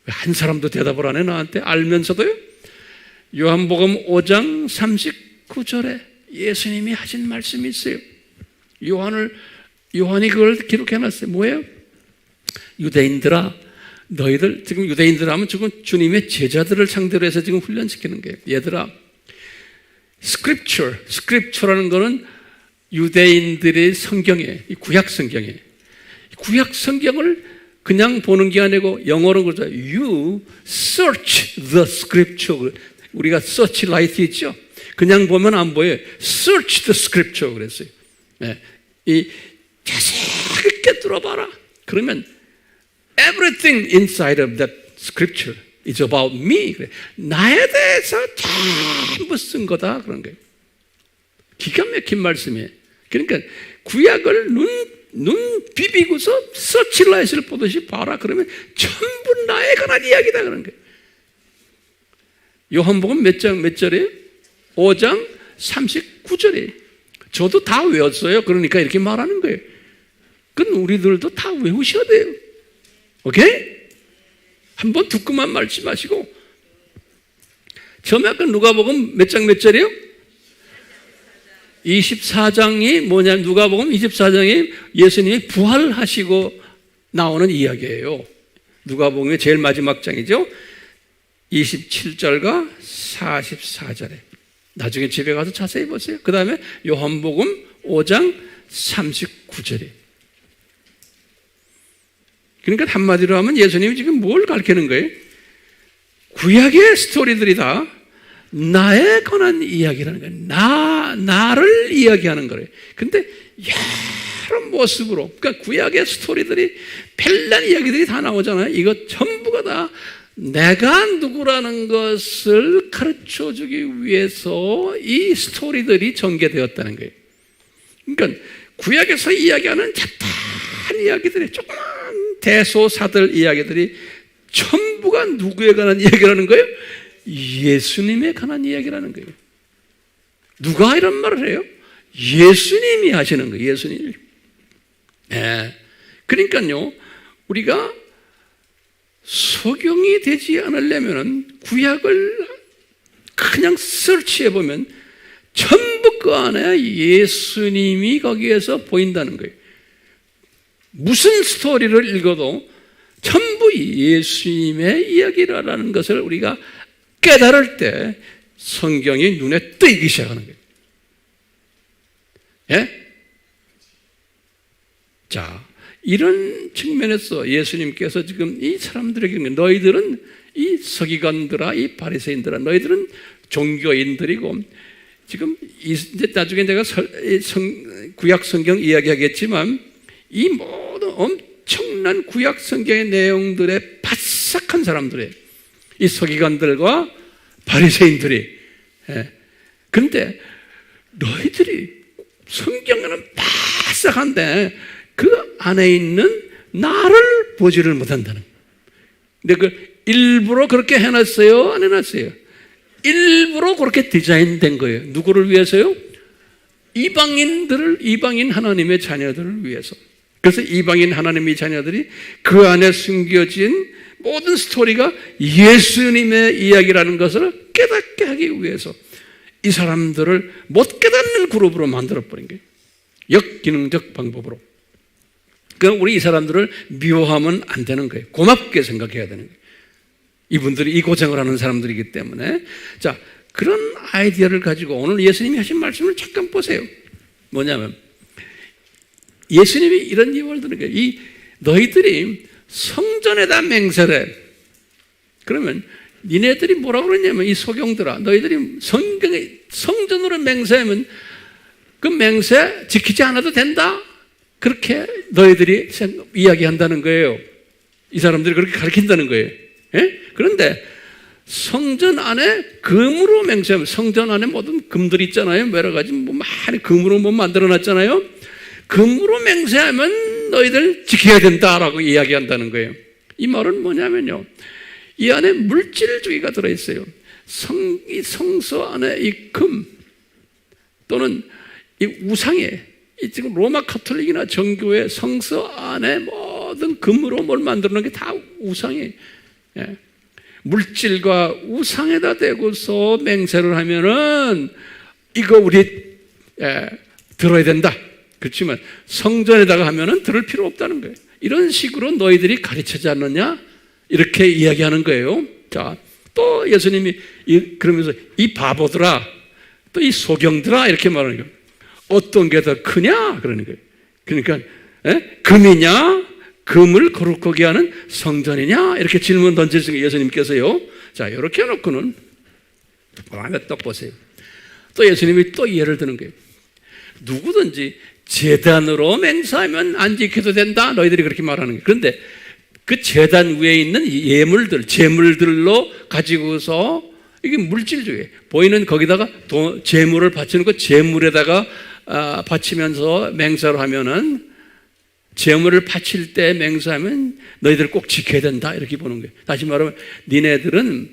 S1: 한 사람도 대답을 안 해 나한테? 알면서도요? 요한복음 5장 39절에 예수님이 하신 말씀이 있어요. 요한이 그걸 기록해놨어요. 뭐예요? 유대인들아, 너희들, 지금 유대인들 하면 지금 주님의 제자들을 상대로 해서 지금 훈련시키는 거예요. 얘들아, 스크립처라는 거는 유대인들의 성경이에요. 이 구약 성경이에요. 구약 성경을 그냥 보는 게 아니고 영어로 그러죠. You search the scripture. 우리가 searchlight 있죠? 그냥 보면 안 보여요. Search the scripture 그랬어요. 네. 이 자세히 뚫어봐라. 그러면 everything inside of that scripture is about me. 그래. 나에 대해서 전부 쓴 거다. 그런 거예요. 기가 막힌 말씀이에요. 그러니까 구약을 눈 비비고서 서치라이트를 보듯이 봐라. 그러면 전부 나에 관한 이야기다. 그런 거예요. 요한복음 몇 절이에요? 5장 39절이에요. 저도 다 외웠어요. 그러니까 이렇게 말하는 거예요. 그건 우리들도 다 외우셔야 돼요. 오케이? 한번 듣고만 말씀하시고. 처음에 아까 누가복음 몇 장 몇 절이에요? 24장이 뭐냐면 누가복음 24장이 예수님이 부활하시고 나오는 이야기예요. 누가복음의 제일 마지막 장이죠. 27절과 44절에. 나중에 집에 가서 자세히 보세요. 그 다음에 요한복음 5장 39절에. 그러니까 한마디로 하면 예수님이 지금 뭘 가르치는 거예요? 구약의 스토리들이 다 나에 관한 이야기라는 거예요. 나를 이야기하는 거예요. 근데 여러 모습으로, 그러니까 구약의 스토리들이 별난 이야기들이 다 나오잖아요. 이거 전부가 다 내가 누구라는 것을 가르쳐 주기 위해서 이 스토리들이 전개되었다는 거예요. 그러니까 구약에서 이야기하는 작다한 이야기들이, 조그만 대소사들 이야기들이 전부가 누구에 관한 이야기라는 거예요? 예수님에 관한 이야기라는 거예요. 누가 이런 말을 해요? 예수님이 하시는 거예요. 예수님. 네. 그러니까요, 우리가 소경이 되지 않으려면 구약을 그냥 설치해 보면 전부 그 안에 예수님이 거기에서 보인다는 거예요. 무슨 스토리를 읽어도 전부 예수님의 이야기라는 것을 우리가 깨달을 때 성경이 눈에 뜨이기 시작하는 거예요. 예? 자, 이런 측면에서 예수님께서 지금 이 사람들에게 너희들은 이 서기관들아, 이 바리새인들아, 너희들은 종교인들이고, 지금 이제 나중에 내가 구약 성경 이야기하겠지만 이 모든 엄청난 구약 성경의 내용들에 바싹한 사람들이에요. 이 서기관들과 바리새인들이. 그런데 너희들이 성경에는 바싹한데 그 안에 있는 나를 보지를 못한다는. 근데 그 일부러 그렇게 해놨어요? 안 해놨어요? 일부러 그렇게 디자인된 거예요. 누구를 위해서요? 이방인 하나님의 자녀들을 위해서. 그래서 이방인 하나님의 자녀들이 그 안에 숨겨진 모든 스토리가 예수님의 이야기라는 것을 깨닫게 하기 위해서 이 사람들을 못 깨닫는 그룹으로 만들어버린 거예요. 역기능적 방법으로. 그럼 우리 이 사람들을 미워하면 안 되는 거예요. 고맙게 생각해야 되는 거예요. 이분들이 이 고생을 하는 사람들이기 때문에. 자, 그런 아이디어를 가지고 오늘 예수님이 하신 말씀을 잠깐 보세요. 뭐냐면 예수님이 이런 예언을 드는 거예요. 너희들이 성전에다 맹세를 해. 그러면 니네들이 뭐라고 그러냐면 이 소경들아, 너희들이 성전으로 맹세하면 그 맹세 지키지 않아도 된다. 그렇게 너희들이 이야기한다는 거예요. 이 사람들이 그렇게 가르친다는 거예요. 예? 그런데 성전 안에 금으로 맹세하면, 성전 안에 모든 금들이 있잖아요. 여러 가지 많이 금으로 만들어 놨잖아요. 금으로 맹세하면 너희들 지켜야 된다라고 이야기한다는 거예요. 이 말은 뭐냐면요, 이 안에 물질주의가 들어있어요. 이 성서 안에 이 금 또는 이 우상에, 지금 로마 카톨릭이나 정교회 성서 안에 모든 금으로 뭘 만들어 놓은 게 다 우상이에요. 예. 물질과 우상에다 대고서 맹세를 하면은 이거 우리 들어야 된다. 그렇지만 성전에다가 하면은 들을 필요 없다는 거예요. 이런 식으로 너희들이 가르치지 않느냐? 이렇게 이야기하는 거예요. 자, 또 예수님이 그러면서 이 바보들아, 또 이 소경들아 이렇게 말하는 거예요. 어떤 게 더 크냐? 그러는 거예요. 그러니까 금이냐? 금을 거룩하게 하는 성전이냐? 이렇게 질문 던지시는 예수님께서요. 자, 이렇게 해놓고는 다음에 또 보세요. 또 예수님이 또 예를 드는 거예요. 누구든지 제단으로 맹세하면 안 지켜도 된다. 너희들이 그렇게 말하는 거예요. 그런데 그 제단 위에 있는 예물들, 제물들로 가지고서 이게 물질주의. 보이는 거기다가 제물을 바치는 거, 제물에다가 바치면서 맹세를 하면은, 제물을 바칠 때 맹세하면 너희들 꼭 지켜야 된다. 이렇게 보는 거예요. 다시 말하면 니네들은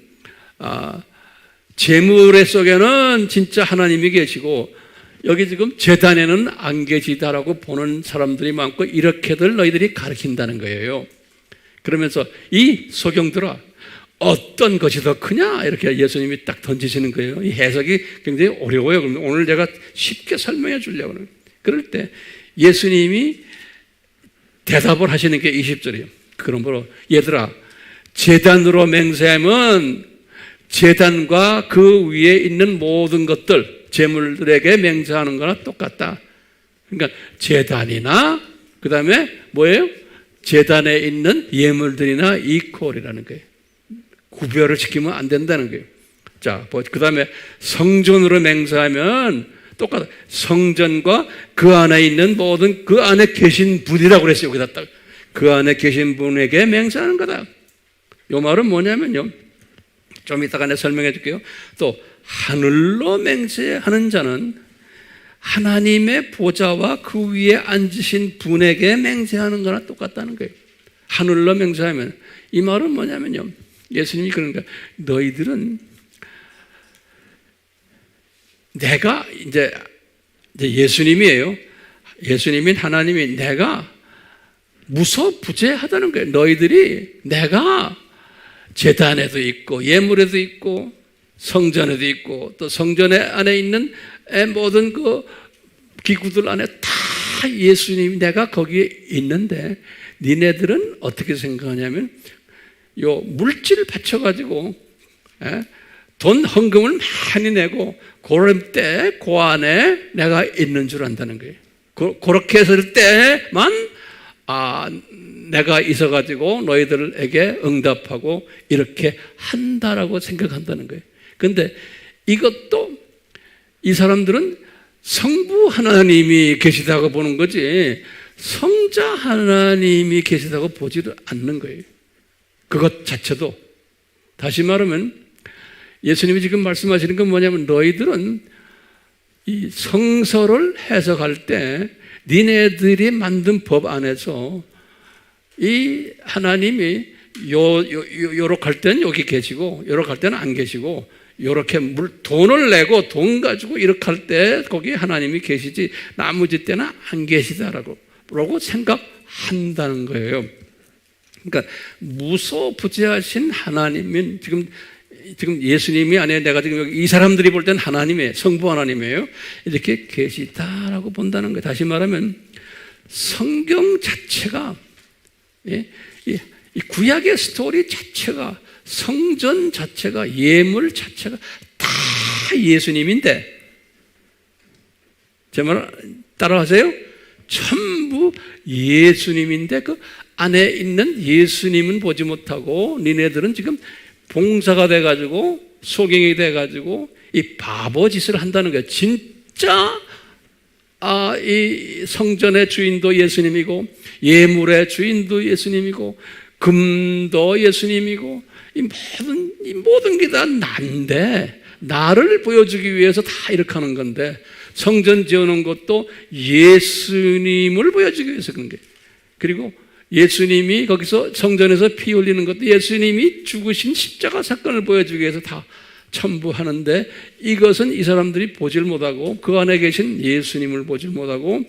S1: 제물의 속에는 진짜 하나님이 계시고 여기 지금 제단에는 안 계시다라고 보는 사람들이 많고, 이렇게들 너희들이 가르친다는 거예요. 그러면서 이 소경들아, 어떤 것이 더 크냐? 이렇게 예수님이 딱 던지시는 거예요. 이 해석이 굉장히 어려워요. 그럼 오늘 제가 쉽게 설명해 주려고 하는. 그럴 때 예수님이 대답을 하시는 게 20절이에요. 그러므로 얘들아, 제단으로 맹세하면 제단과 그 위에 있는 모든 것들, 제물들에게 맹세하는 거나 똑같다. 그러니까 제단이나 그 다음에 뭐예요? 제단에 있는 예물들이나 이퀄이라는 거예요. 구별을 시키면 안 된다는 거예요. 자, 그 다음에 성전으로 맹세하면 똑같아. 성전과 그 안에 있는 모든 그 안에 계신 분이라고 그랬어요. 여기다 딱. 그 안에 계신 분에게 맹세하는 거다. 이 말은 뭐냐면요. 좀 이따가 내가 설명해 줄게요. 또, 하늘로 맹세하는 자는 하나님의 보좌와 그 위에 앉으신 분에게 맹세하는 거나 똑같다는 거예요. 하늘로 맹세하면. 이 말은 뭐냐면요. 예수님이 그러는 거예요. 너희들은 내가 이제 예수님이에요. 예수님인 하나님이 내가 무소부재하다는 거예요. 너희들이 내가 제단에도 있고 예물에도 있고 성전에도 있고 또 성전 안에 있는 모든 그 기구들 안에 다 예수님이 내가 거기에 있는데 니네들은 어떻게 생각하냐면 요 물질을 바쳐가지고 돈 헌금을 많이 내고 그럴 때 그 안에 내가 있는 줄 안다는 거예요. 그렇게 했을 때만 내가 있어가지고 너희들에게 응답하고 이렇게 한다라고 생각한다는 거예요. 그런데 이것도 이 사람들은 성부 하나님이 계시다고 보는 거지 성자 하나님이 계시다고 보지를 않는 거예요. 그것 자체도. 다시 말하면 예수님이 지금 말씀하시는 건 뭐냐면 너희들은 이 성서를 해석할 때 니네들이 만든 법 안에서 이 하나님이 요렇게 할 때는 여기 계시고 요렇게 할 때는 안 계시고 요렇게 돈을 내고 돈 가지고 이렇게 할 때 거기 하나님이 계시지 나머지 때는 안 계시다라고 생각한다는 거예요. 그러니까 무소부재하신 하나님은 지금 예수님이 아니에요. 내가 지금 여기 이 사람들이 볼 때는 하나님이에요. 성부 하나님이에요. 이렇게 계시다라고 본다는 거예요. 다시 말하면 성경 자체가 이 구약의 스토리 자체가 성전 자체가 예물 자체가 다 예수님인데 제 말 따라하세요? 전부 예수님인데 그 안에 있는 예수님은 보지 못하고 니네들은 지금 봉사가 돼가지고 소경이 돼가지고 이 바보 짓을 한다는 거예요. 진짜 이 성전의 주인도 예수님이고 예물의 주인도 예수님이고 금도 예수님이고 이 모든 게 다 난데 나를 보여주기 위해서 다 이렇게 하는 건데 성전 지어놓은 것도 예수님을 보여주기 위해서 그런 거예요. 그리고 예수님이 거기서 성전에서 피 흘리는 것도 예수님이 죽으신 십자가 사건을 보여주기 위해서 다 첨부하는데 이것은 이 사람들이 보질 못하고 그 안에 계신 예수님을 보질 못하고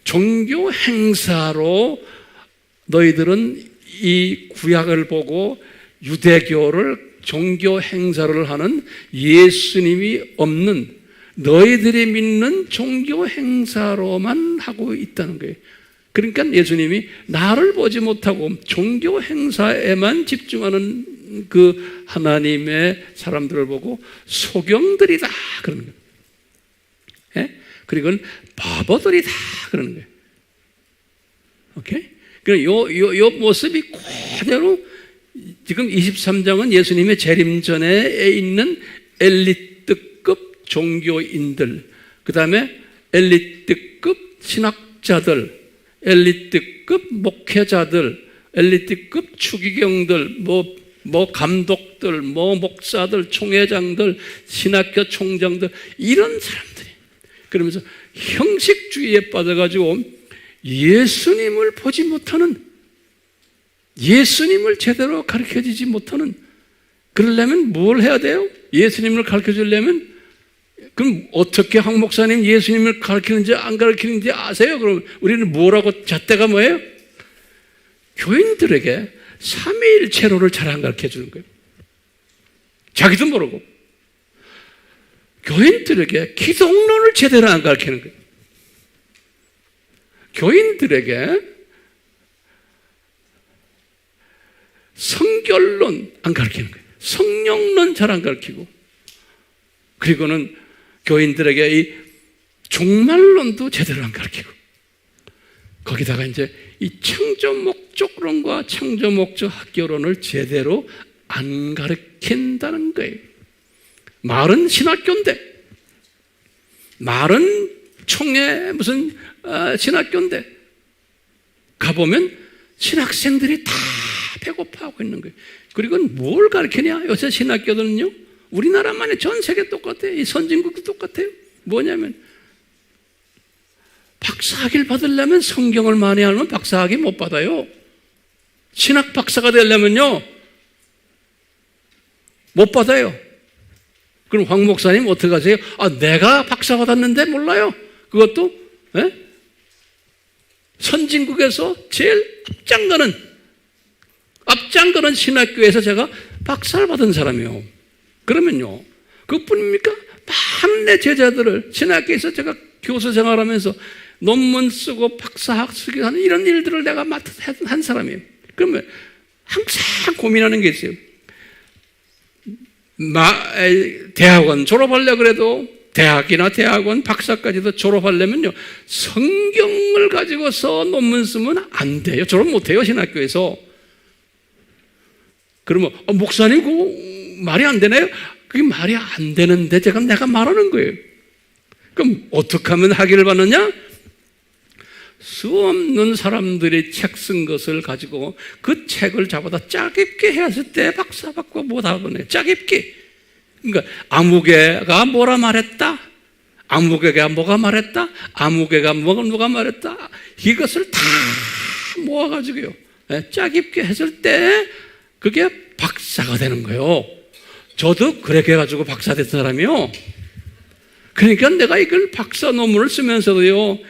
S1: 종교 행사로 너희들은 이 구약을 보고 유대교를 종교 행사를 하는 예수님이 없는 너희들이 믿는 종교 행사로만 하고 있다는 거예요. 그러니까 예수님이 나를 보지 못하고 종교 행사에만 집중하는 그 하나님의 사람들을 보고 소경들이다 그러는 거예요. 예? 그리고 바보들이다 그러는 거예요. 오케이? 요 모습이 그대로 지금 23장은 예수님의 재림 전에 있는 엘리트급 종교인들, 그 다음에 엘리트급 신학자들, 엘리트급 목회자들, 엘리트급 추기경들, 뭐 감독들, 뭐 목사들, 총회장들, 신학교 총장들 이런 사람들이 그러면서 형식주의에 빠져가지고 예수님을 보지 못하는 예수님을 제대로 가르쳐주지 못하는 그러려면 뭘 해야 돼요? 예수님을 가르쳐주려면 그럼 어떻게 황 목사님 예수님을 가르치는지 안 가르치는지 아세요? 그럼 우리는 뭐라고 잣대가 뭐예요? 교인들에게 삼위일체로를 잘 안 가르쳐주는 거예요. 자기도 모르고 교인들에게 기독론을 제대로 안 가르치는 거예요. 교인들에게 성결론 안 가르치는 거예요. 성령론 잘 안 가르치고 그리고는 교인들에게 이 종말론도 제대로 안 가르치고 거기다가 이제 이 창조 목적론과 창조 목적 학교론을 제대로 안 가르친다는 거예요. 말은 신학교인데 말은 총회 무슨 신학교인데 가보면 신학생들이 다 배고파하고 있는 거예요. 그리고 뭘 가르치냐? 요새 신학교들은요 우리나라만이 전 세계 똑같아요. 이 선진국도 똑같아요. 뭐냐면 박사학위를 받으려면 성경을 많이 알면 박사학위 못 받아요. 신학 박사가 되려면요 못 받아요. 그럼 황 목사님 어떻게 하세요? 내가 박사 받았는데 몰라요. 그것도 선진국에서 제일 앞장가는 신학교에서 제가 박사를 받은 사람이요. 그러면요 그것뿐입니까? 많은 내 제자들을 신학교에서 제가 교수 생활하면서 논문 쓰고 박사학 쓰기 하는 이런 일들을 내가 한 사람이에요. 그러면 항상 고민하는 게 있어요. 대학원 졸업하려고 그래도 대학이나 대학원 박사까지도 졸업하려면요, 성경을 가지고서 논문 쓰면 안 돼요. 졸업 못 해요, 신학교에서. 그러면 목사님 그거 말이 안 되나요? 그게 말이 안 되는데 내가 말하는 거예요. 그럼 어떻게 하면 학위를 받느냐? 수없는 사람들이 책 쓴 것을 가지고 그 책을 잡아다 짜깁게 했을 때 박사 받고 못 하거든요. 짜깁게. 그러니까 아무개가 뭐라 말했다, 아무개가 뭐가 말했다, 아무개가 누가 말했다, 이것을 다 모아가지고요, 짜깁게 했을 때 그게 박사가 되는 거예요. 저도 그렇게 해가지고 박사 됐던 사람이요. 그러니까 내가 이걸 박사 논문을 쓰면서도요,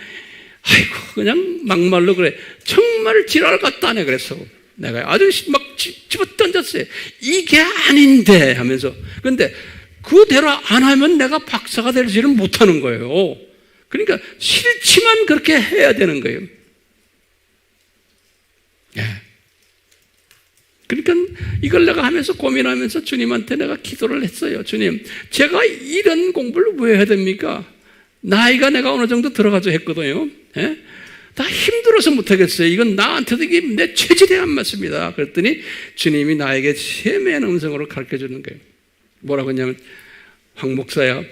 S1: 아이고 그냥 막말로 그래, 정말 지랄 같다 네 그래서 내가 아주 막 집어던졌어요. 이게 아닌데 하면서. 근데 그대로 안 하면 내가 박사가 되지는 못하는 거예요. 그러니까 싫지만 그렇게 해야 되는 거예요. 예. 그러니까 이걸 내가 하면서 고민하면서 주님한테 내가 기도를 했어요. 주님, 제가 이런 공부를 왜 해야 됩니까? 나이가 내가 어느 정도 들어가서 했거든요. 예? 다 힘들어서 못하겠어요. 이건 나한테도 이게 내 체질에 안 맞습니다. 그랬더니 주님이 나에게 세미한 음성으로 가르쳐 주는 거예요. 뭐라고 했냐면, 황 목사야,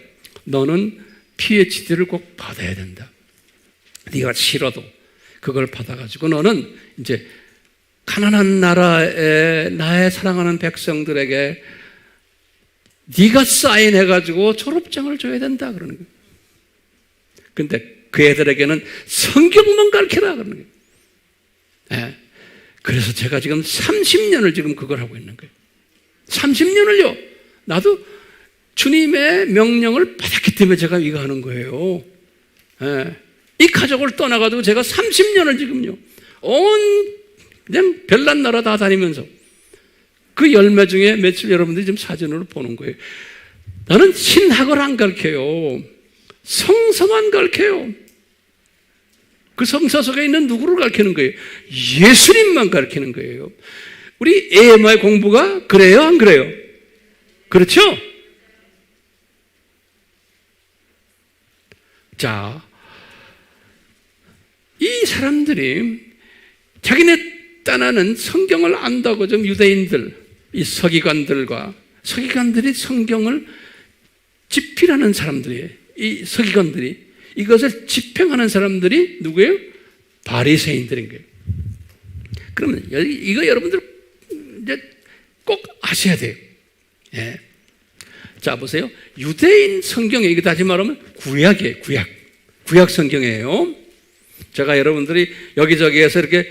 S1: 너는 PhD를 꼭 받아야 된다. 네가 싫어도 그걸 받아가지고 너는 이제 가난한 나라에 나의 사랑하는 백성들에게 네가 사인해가지고 졸업장을 줘야 된다 그러는 거예요. 근데 그 애들에게는 성경만 가르쳐라 그러는 거예요. 네. 그래서 제가 지금 30년을 지금 그걸 하고 있는 거예요. 30년을요. 나도 주님의 명령을 받았기 때문에 제가 이거 하는 거예요. 네. 이 가족을 떠나가지고 제가 30년을 지금요, 그냥 별난 나라 다 다니면서 그 열매 중에 며칠 여러분들이 지금 사진으로 보는 거예요. 나는 신학을 안 가르쳐요. 성서만 가르쳐요. 그 성서 속에 있는 누구를 가르치는 거예요? 예수님만 가르치는 거예요. 우리 AMI 공부가 그래요? 안 그래요? 그렇죠? 자, 이 사람들이 자기네 딴하는 성경을 안다고 좀 유대인들, 이 서기관들이 성경을 집필하는 사람들이에요. 이 서기관들이 이것을 집행하는 사람들이 누구예요? 바리새인들인 거예요. 그러면 이거 여러분들 이제 꼭 아셔야 돼요. 예. 자, 보세요. 유대인 성경에, 이거 다시 말하면 구약이에요. 구약 성경이에요. 제가 여러분들이 여기저기에서 이렇게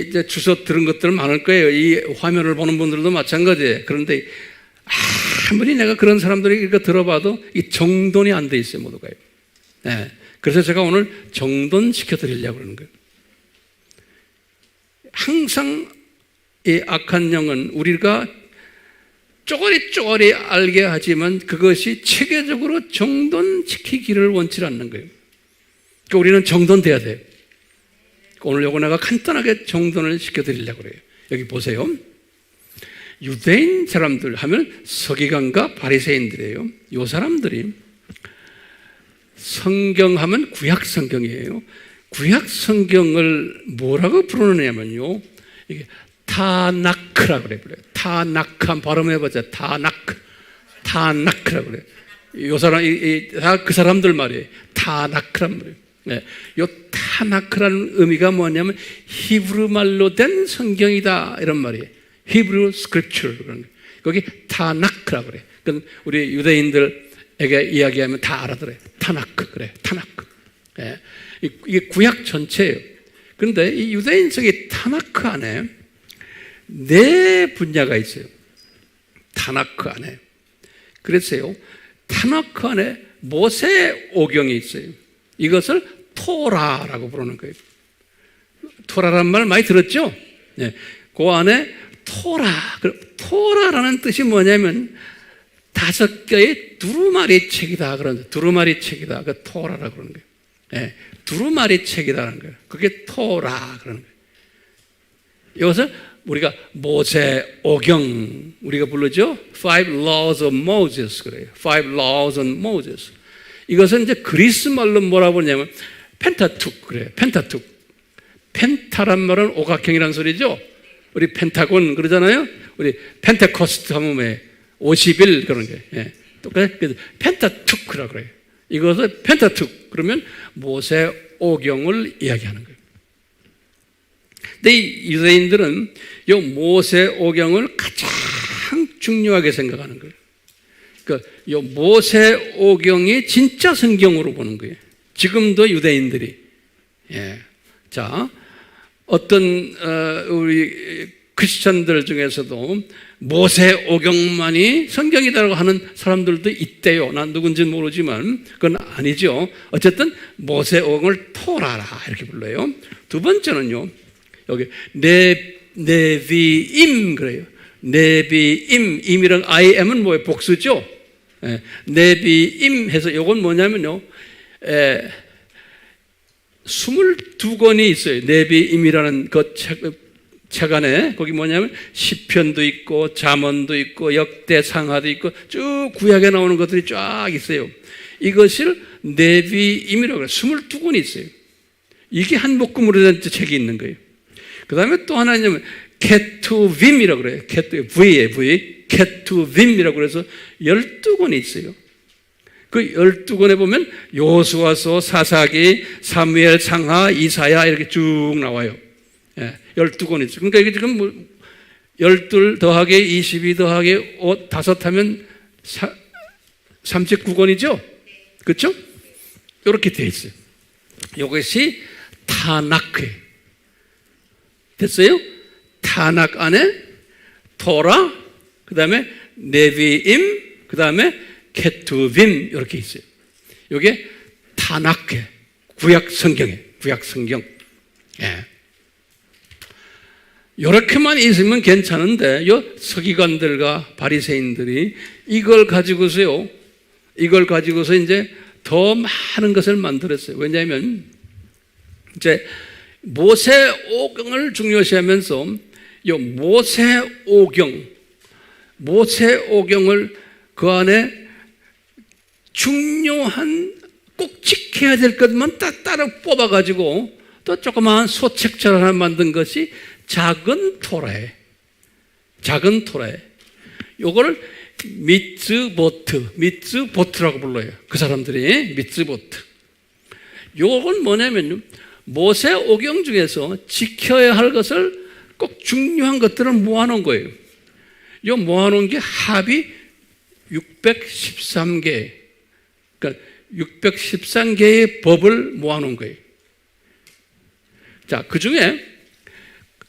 S1: 이제 주워 들은 것들 많을 거예요. 이 화면을 보는 분들도 마찬가지예요. 그런데 아무리 내가 그런 사람들이 이거 들어봐도 이 정돈이 안 돼 있어요, 모두가요. 네. 그래서 제가 오늘 정돈 시켜드리려고 그러는 거예요. 항상 이 악한 영은 우리가 쪼가리 알게 하지만 그것이 체계적으로 정돈시키기를 원치 않는 거예요. 그러니까 우리는 정돈돼야 돼요. 오늘 요거 내가 간단하게 정돈을 시켜드리려고 그래요. 여기 보세요. 유대인 사람들 하면 서기관과 바리새인들이에요. 이 사람들이 성경하면 구약 성경이에요. 구약 성경을 뭐라고 부르느냐면요, 이게 타나크라고 그래요. 타나크 한번 발음해보자. 타나크라고 그래요. 이 사람, 다 그 사람들 말이에요. 타나크란 말이에요. 네. 요 타나크라는 의미가 뭐냐면 히브리 말로 된 성경이다 이런 말이에요. 히브리 스크립처 그런 거. 거기 타나크라고 그래. 그건 우리 유대인들에게 이야기하면 다 알아들어요. 타나크 그래. 타나크. 네. 이게 구약 전체예요. 그런데 이 유대인 속의 타나크 안에 네 분야가 있어요. 타나크 안에. 그래서요, 타나크 안에 모세 오경이 있어요. 이것을 토라라고 부르는 거예요. 토라란 말 많이 들었죠? 네. 그 안에 토라라는 뜻이 뭐냐면 5개의 두루마리 책이다 그런, 두루마리 책이다. 그 토라라고 그러는 거예요. 네. 두루마리 책이다라는 거예요. 그게 토라 그러는 거예요. 이것을 우리가 모세 오경 우리가 부르죠. Five Laws of Moses 그래요. Five Laws of Moses. 이것은 이제 그리스 말로 뭐라고 하냐면 펜타툭 그래요. 펜타툭. 펜타란 말은 오각형이라는 소리죠. 우리 펜타곤 그러잖아요. 우리 펜테코스트 하면 50일 그런 게. 예. 똑같아요. 그래서 펜타툭이라고 그래요. 이것을 펜타툭 그러면 모세 오경을 이야기하는 거예요. 근데 이 유대인들은 이 모세 오경을 가장 중요하게 생각하는 거예요. 그러니까 이 모세 오경이 진짜 성경으로 보는 거예요. 지금도 유대인들이. 예. 자, 어떤 우리 크리스천들 중에서도 모세 오경만이 성경이라고 하는 사람들도 있대요. 난 누군지는 모르지만 그건 아니죠. 어쨌든 모세 오경을 토라라 이렇게 불러요. 두 번째는요. 여기 네비임 그래요. 네비임 임이랑 IM은 뭐예요? 복수죠. 예, 네비임 해서 이건 뭐냐면요. 22권이 있어요. 네비임이라는 그 책 안에 거기 뭐냐면 시편도 있고 잠언도 있고 역대상하도 있고 쭉 구약에 나오는 것들이 쫙 있어요. 이것을 네비임이라고 해요. 22권이 있어요. 이게 한 묶음으로 된 책이 있는 거예요. 그 다음에 또 하나 있냐면 케투빔이라고 그래요. V에 V. 케투빔이라고 그래서 12권이 있어요. 그 12권에 보면 요수아서, 사사기, 사무엘, 상하, 이사야 이렇게 쭉 나와요. 예, 12권이 있어요. 그러니까 이게 지금 12 더하기 22 더하기 5, 5 하면 39권이죠? 그렇죠? 이렇게 돼 있어요. 이것이 타나크예요. 됐어요? 타낙 안에 토라, 그 다음에 네비임, 그 다음에 케투빔 이렇게 있어요. 이게 타낙해 구약 성경에 구약 성경. 예. 이렇게만 있으면 괜찮은데 요 서기관들과 바리새인들이 이걸 가지고서 이제 더 많은 것을 만들었어요. 왜냐하면 이제 모세 오경을 중요시하면서 이 모세 오경을 그 안에 중요한 꼭 지켜야 될 것만 따로 뽑아가지고 또 조그마한 소책자를 하나 만든 것이 작은 토라에 요거를 미츠보트라고 불러요. 그 사람들이 미츠보트. 요건 뭐냐면요. 모세 오경 중에서 지켜야 할 것을 꼭 중요한 것들을 모아놓은 거예요. 요 모아놓은 게 합이 613개. 그러니까 613개의 법을 모아놓은 거예요. 자, 그 중에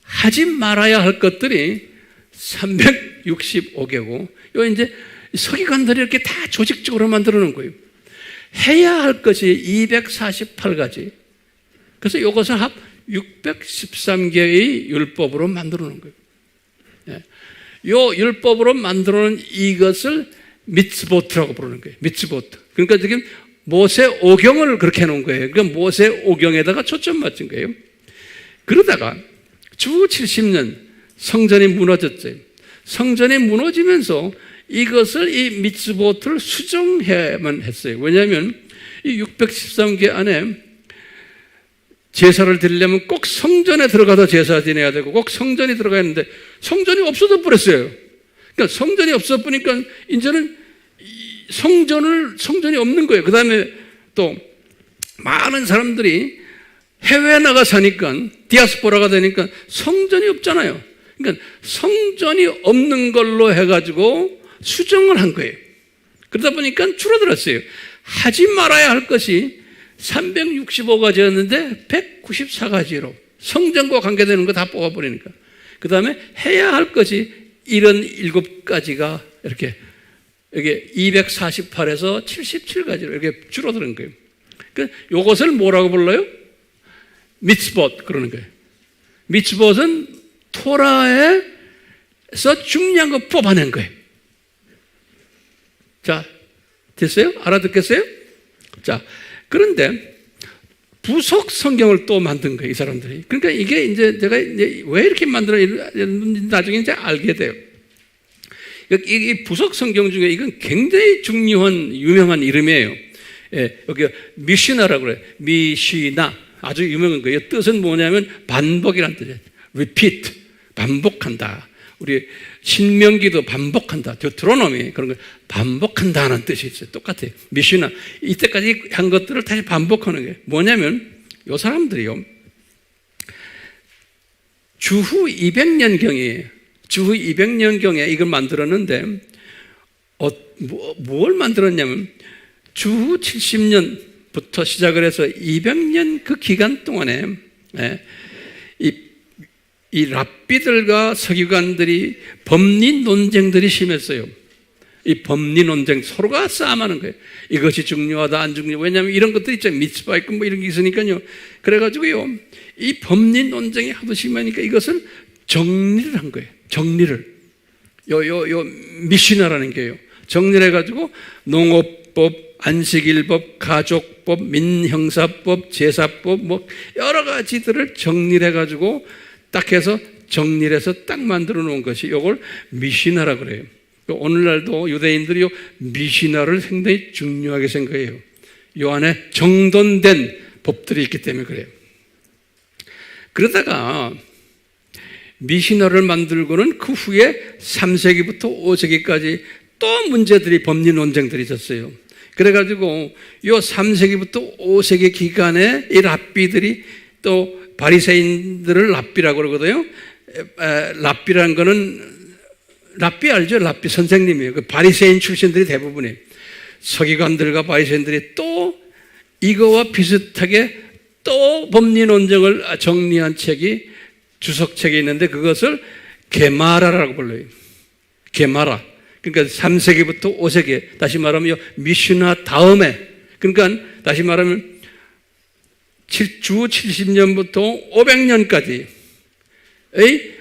S1: 하지 말아야 할 것들이 365개고, 요 이제 서기관들이 이렇게 다 조직적으로 만들어 놓은 거예요. 해야 할 것이 248가지. 그래서 이것을 합 613개의 율법으로 만들어 놓은 거예요. 예. 요 율법으로 만들어 놓은 이것을 미츠보트라고 부르는 거예요. 미츠보트. 그러니까 지금 모세 오경을 그렇게 해 놓은 거예요. 그러니까 모세 오경에다가 초점 맞춘 거예요. 그러다가 주 70년 성전이 무너졌어요. 성전이 무너지면서 이것을 이 미츠보트를 수정해야만 했어요. 왜냐하면 이 613개 안에 제사를 드리려면 꼭 성전에 들어가서 제사 지내야 되고 꼭 성전이 들어가야 하는데 성전이 없어져 버렸어요. 그러니까 성전이 없어 보니까 이제는 성전이 없는 거예요. 그 다음에 또 많은 사람들이 해외에 나가 사니까 디아스포라가 되니까 성전이 없잖아요. 그러니까 성전이 없는 걸로 해가지고 수정을 한 거예요. 그러다 보니까 줄어들었어요. 하지 말아야 할 것이 365가지였는데 194가지로 성전과 관계되는 거 다 뽑아버리니까. 그 다음에 해야 할 것이 77가지가 이렇게 이게 248에서 77가지로 이렇게 줄어드는 거예요. 그러니까 이것을 뭐라고 불러요? 미츠봇 그러는 거예요. 미츠봇은 토라에서 중요한 거 뽑아낸 거예요. 자, 됐어요? 알아듣겠어요? 자, 그런데 부속 성경을 또 만든 거예요, 이 사람들이. 그러니까 이게 이제 제가 이제 왜 이렇게 만들었는지 나중에 이제 알게 돼요. 이 부속 성경 중에 이건 굉장히 중요한 유명한 이름이에요. 예, 여기 미시나라고 그래요. 미시나. 아주 유명한 거예요. 뜻은 뭐냐면 반복이라는 뜻이에요. repeat. 반복한다. 우리 신명기도 반복한다. deuteronomy 그런 거 반복한다는 뜻이 있어요. 똑같아요. 미시나. 이때까지 한 것들을 다시 반복하는 거예요. 뭐냐면 이 사람들이요. 주후 200년경이에요. 주후 200년경에 이걸 만들었는데 뭘 만들었냐면 주후 70년부터 시작을 해서 200년 그 기간 동안에 이 랍비들과 서기관들이 법리 논쟁들이 심했어요. 이 법리 논쟁 서로가 싸움하는 거예요. 이것이 중요하다 안 중요하다. 왜냐하면 이런 것들이 있잖아요. 미tzvah 있고 뭐 이런 게 있으니까요. 그래가지고요 이 법리 논쟁이 하도 심하니까 이것을 정리를 한 거예요. 정리를 요 미시나라는 게요. 정리를 해가지고 농업법, 안식일법, 가족법, 민형사법, 제사법 뭐 여러 가지들을 정리를 해가지고 딱 해서 정리를 해서 딱 만들어 놓은 것이 이걸 미시나라고 그래요. 오늘날도 유대인들이 미시나를 상당히 중요하게 생각해요. 이 안에 정돈된 법들이 있기 때문에 그래요. 그러다가 미시나를 만들고는 그 후에 3세기부터 5세기까지 또 문제들이 법리 논쟁들이 있었어요. 그래가지고 이 3세기부터 5세기 기간에 이 랍비들이 또 바리새인들을 랍비라고 그러거든요. 랍비라는 거는 랍비 알죠? 랍비 선생님이에요. 그 바리새인 출신들이 대부분이에요. 서기관들과 바리새인들이 또 이거와 비슷하게 또 법리 논쟁을 정리한 책이 주석책이 있는데 그것을 게마라라고 불러요. 게마라. 그러니까 3세기부터 5세기 다시 말하면 미슈나 다음에 그러니까 다시 말하면 주 70년부터 500년까지의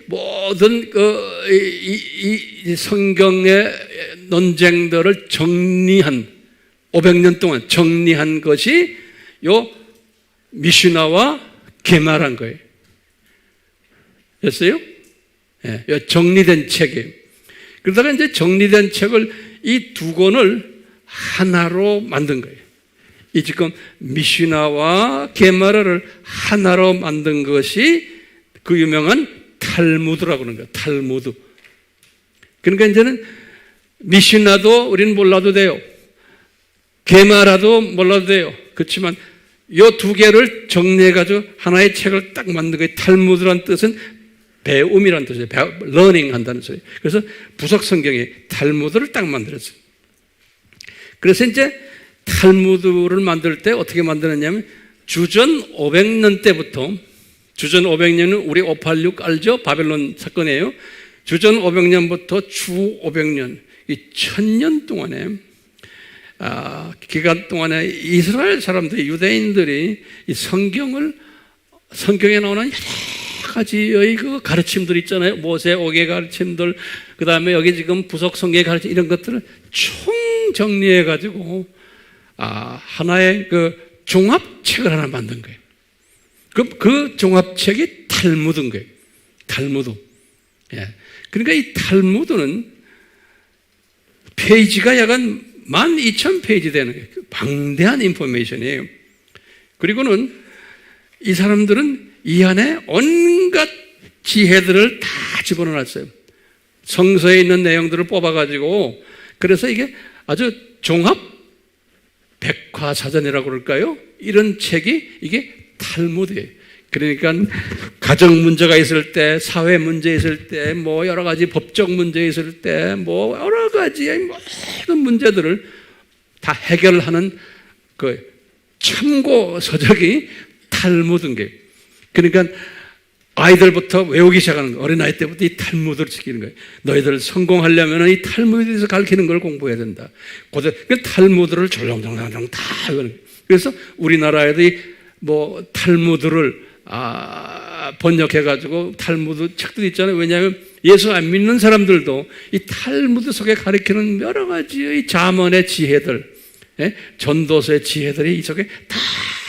S1: 모든 이 성경의 논쟁들을 정리한 500년 동안 정리한 것이 요 미슈나와 게마라는 거예요. 됐어요? 예, 정리된 책이에요. 그러다가 이제 정리된 책을 이 두 권을 하나로 만든 거예요. 이 지금 미시나와 게마라를 하나로 만든 것이 그 유명한 탈무드라고 하는 거예요. 탈무드. 그러니까 이제는 미시나도 우리는 몰라도 돼요. 게마라도 몰라도 돼요. 그렇지만 이 두 개를 정리해가지고 하나의 책을 딱 만든 거예요. 탈무드란 뜻은 배움이라는 뜻이에요. learning 한다는 소리예요. 그래서 부석 성경에 탈무드를 딱 만들었어요. 그래서 이제 탈무드를 만들 때 어떻게 만들었냐면 주전 500년 때부터 주전 500년은 우리 586 알죠? 바벨론 사건이에요. 주전 500년부터 주 500년 이 1000년 동안에 기간 동안에 이스라엘 사람들이 유대인들이 이 성경에 나오는 여러 가지의 그 가르침들 있잖아요. 모세 오개 가르침들, 그 다음에 여기 지금 부석 성경 가르침 이런 것들을 총 정리해 가지고 하나의 그 종합책을 하나 만든 거예요. 그 종합책이 탈무드인 거예요. 탈무드. 예. 그러니까 이 탈무드는 페이지가 약 12,000페이지 되는 거예요. 방대한 인포메이션이에요. 그리고는 이 사람들은 이 안에 온갖 지혜들을 다 집어넣었어요. 성서에 있는 내용들을 뽑아가지고 그래서 이게 아주 종합 백과사전이라고 그럴까요? 이런 책이 이게 탈무드예요. 그러니까 가정 문제가 있을 때, 사회 문제 있을 때, 뭐 여러 가지 법적 문제 있을 때, 뭐 여러 가지의 모든 문제들을 다 해결하는 그 참고 서적이 탈무드인 거예요. 그러니까 아이들부터 외우기 시작하는 거예요. 어린아이 때부터 이 탈무드를 시키는 거예요. 너희들 성공하려면 이 탈무드에서 가르치는 걸 공부해야 된다. 그 탈무드를 졸렁졸렁 다 외우는 거예요. 그래서 우리나라에도 뭐 탈무드를 번역해가지고 탈무드 책들이 있잖아요. 왜냐하면 예수 안 믿는 사람들도 이 탈무드 속에 가르치는 여러 가지의 자문의 지혜들, 전도서의 지혜들이 이 속에 다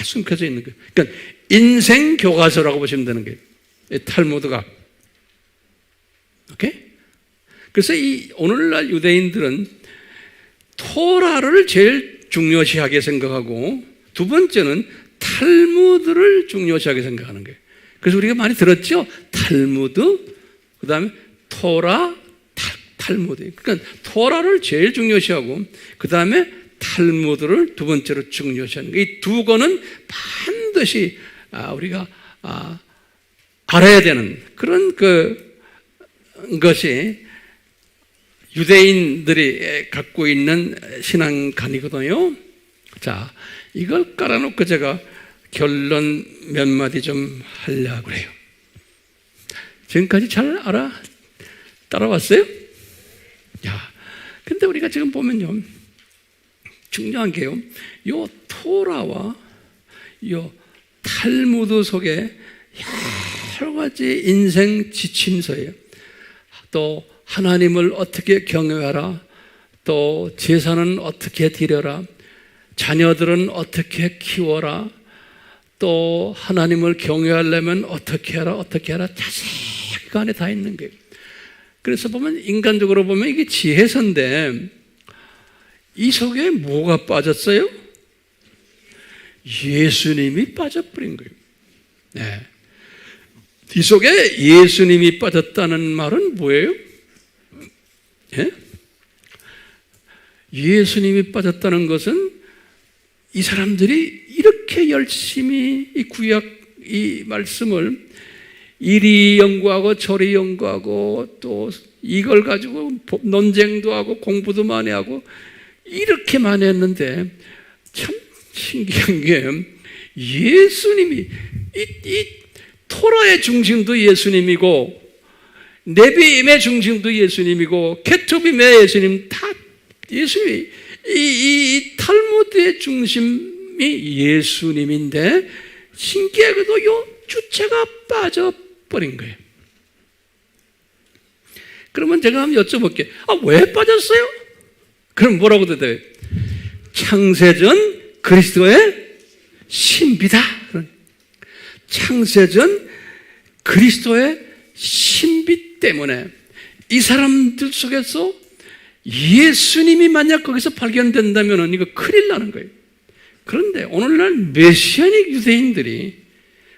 S1: 숨겨져 있는 거예요. 그러니까 인생 교과서라고 보시면 되는 거예요. 이 탈무드가. 오케이? 그래서 이 오늘날 유대인들은 토라를 제일 중요시하게 생각하고 두 번째는 탈무드를 중요시하게 생각하는 거예요. 그래서 우리가 많이 들었죠? 탈무드, 그 다음에 토라, 탈무드. 그러니까 토라를 제일 중요시하고 그 다음에 탈무드를 두 번째로 중요시하는 거예요. 이 두 권은 반드시 우리가 알아야 되는 그런 것이 유대인들이 갖고 있는 신앙관이거든요. 자, 이걸 깔아놓고 제가 결론 몇 마디 좀 하려고 해요. 지금까지 잘 따라왔어요? 야, 근데 우리가 지금 보면요, 중요한 게요, 요 토라와 요 탈무드 속에 여러 가지 인생 지침서예요. 또 하나님을 어떻게 경외하라, 또 제사는 어떻게 드려라, 자녀들은 어떻게 키워라, 또 하나님을 경외하려면 어떻게 하라 자세히 그 안에 다 있는 거예요. 그래서 보면 인간적으로 보면 이게 지혜서인데 이 속에 뭐가 빠졌어요? 예수님이 빠져버린 거예요. 네. 이 속에 예수님이 빠졌다는 말은 뭐예요? 예? 예수님이 빠졌다는 것은 이 사람들이 이렇게 열심히 이 구약 이 말씀을 이리 연구하고 저리 연구하고 또 이걸 가지고 논쟁도 하고 공부도 많이 하고 이렇게 많이 했는데 참 신기한 게 예수님이 이 토라의 중심도 예수님이고 네비임의 중심도 예수님이고 케투빔의 예수님 다 예수님이 이 탈무드의 중심이 예수님인데 신기하게도 요 주체가 빠져버린 거예요. 그러면 제가 한번 여쭤볼게요. 왜 빠졌어요? 그럼 뭐라고 대답해요? 창세전 그리스도의 신비다. 창세전 그리스도의 신비 때문에 이 사람들 속에서 예수님이 만약 거기서 발견된다면 이거 큰일 나는 거예요. 그런데 오늘날 메시아닉 유대인들이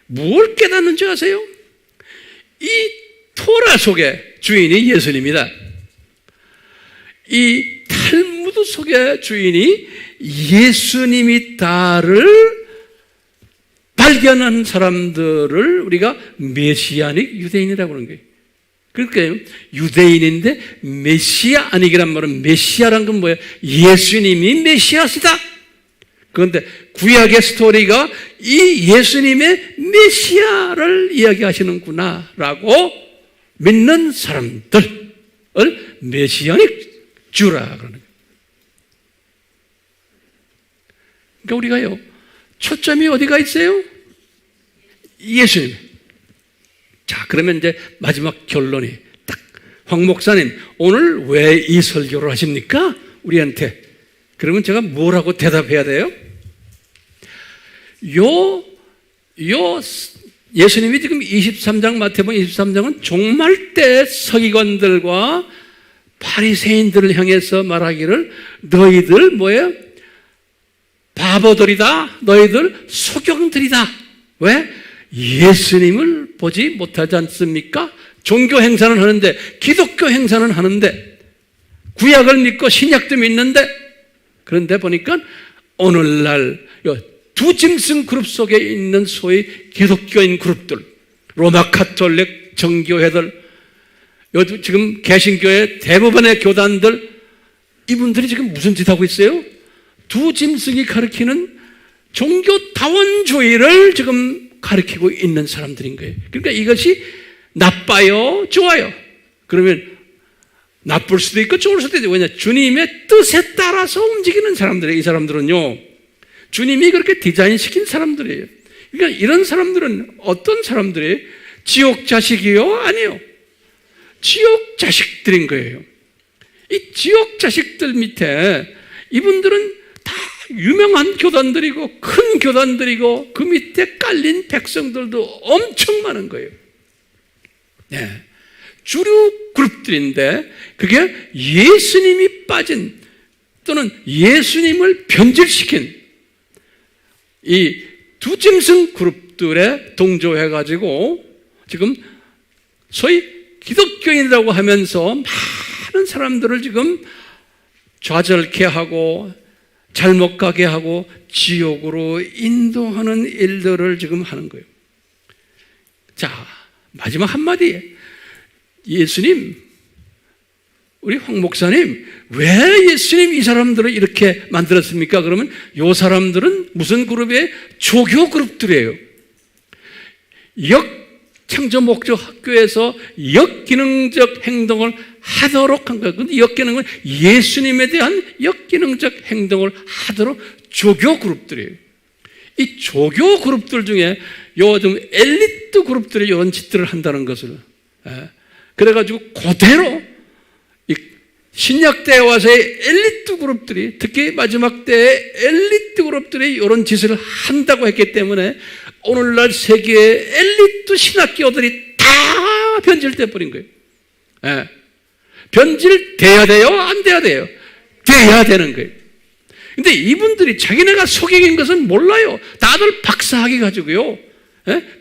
S1: 뭘 깨닫는지 아세요? 이 토라 속의 주인이 예수님이다. 이 탈무드 속의 주인이 예수님이다를 발견한 사람들을 우리가 메시아닉 유대인이라고 하는 거예요. 그러니까 유대인인데 메시아 아니기란 말은 메시아란 건 뭐예요? 예수님이 메시아시다. 그런데 구약의 스토리가 이 예수님의 메시아를 이야기하시는구나 라고 믿는 사람들을 메시아닉 주라 그러는 거예요. 그러니까 우리가요 초점이 어디가 있어요? 예수님. 자, 그러면 이제 마지막 결론이 딱 황 목사님 오늘 왜 이 설교를 하십니까? 우리한테. 그러면 제가 뭐라고 대답해야 돼요? 예수님이 지금 23장 마태복음 23장은 종말 때 서기관들과 바리새인들을 향해서 말하기를 너희들 뭐예요? 바보들이다. 너희들 소경들이다. 왜? 예수님을 보지 못하지 않습니까? 종교 행사는 하는데 기독교 행사는 하는데 구약을 믿고 신약도 믿는데 그런데 보니까 오늘날 두 짐승 그룹 속에 있는 소위 기독교인 그룹들 로마 카톨릭 정교회들 지금 개신교의 대부분의 교단들 이분들이 지금 무슨 짓 하고 있어요? 두 짐승이 가리키는 종교다원주의를 지금 가리키고 있는 사람들인 거예요. 그러니까 이것이 나빠요? 좋아요? 그러면 나쁠 수도 있고 좋을 수도 있고 왜냐? 주님의 뜻에 따라서 움직이는 사람들이에요. 이 사람들은요 주님이 그렇게 디자인시킨 사람들이에요. 그러니까 이런 사람들은 어떤 사람들이에요? 지옥 자식이요? 아니요. 지옥 자식들인 거예요. 이 지옥 자식들 밑에 이분들은 다 유명한 교단들이고 큰 많은 교단들이고 그 밑에 깔린 백성들도 엄청 많은 거예요. 네. 주류 그룹들인데 그게 예수님이 빠진 또는 예수님을 변질시킨 이 두 짐승 그룹들에 동조해가지고 지금 소위 기독교인이라고 하면서 많은 사람들을 지금 좌절케 하고 잘못 가게 하고 지옥으로 인도하는 일들을 지금 하는 거예요. 자, 마지막 한마디. 예수님, 우리 황 목사님, 왜 예수님 이 사람들을 이렇게 만들었습니까? 그러면 이 사람들은 무슨 그룹이에요? 조교 그룹들이에요. 창조 목적 학교에서 역기능적 행동을 하도록 한 거예요. 근데 역기능은 예수님에 대한 역기능적 행동을 하도록 조교 그룹들이에요. 이 조교 그룹들 중에 요즘 엘리트 그룹들이 이런 짓들을 한다는 것을, 그래가지고 그대로 신약 때에 와서의 엘리트 그룹들이, 특히 마지막 때의 엘리트 그룹들이 이런 짓을 한다고 했기 때문에 오늘날 세계의 엘리트 신학교들이 다 변질돼 버린 거예요. 변질돼야 돼요? 안 돼야 돼요? 돼야 되는 거예요. 근데 이분들이 자기네가 소경인 것은 몰라요. 다들 박사학위 가지고요,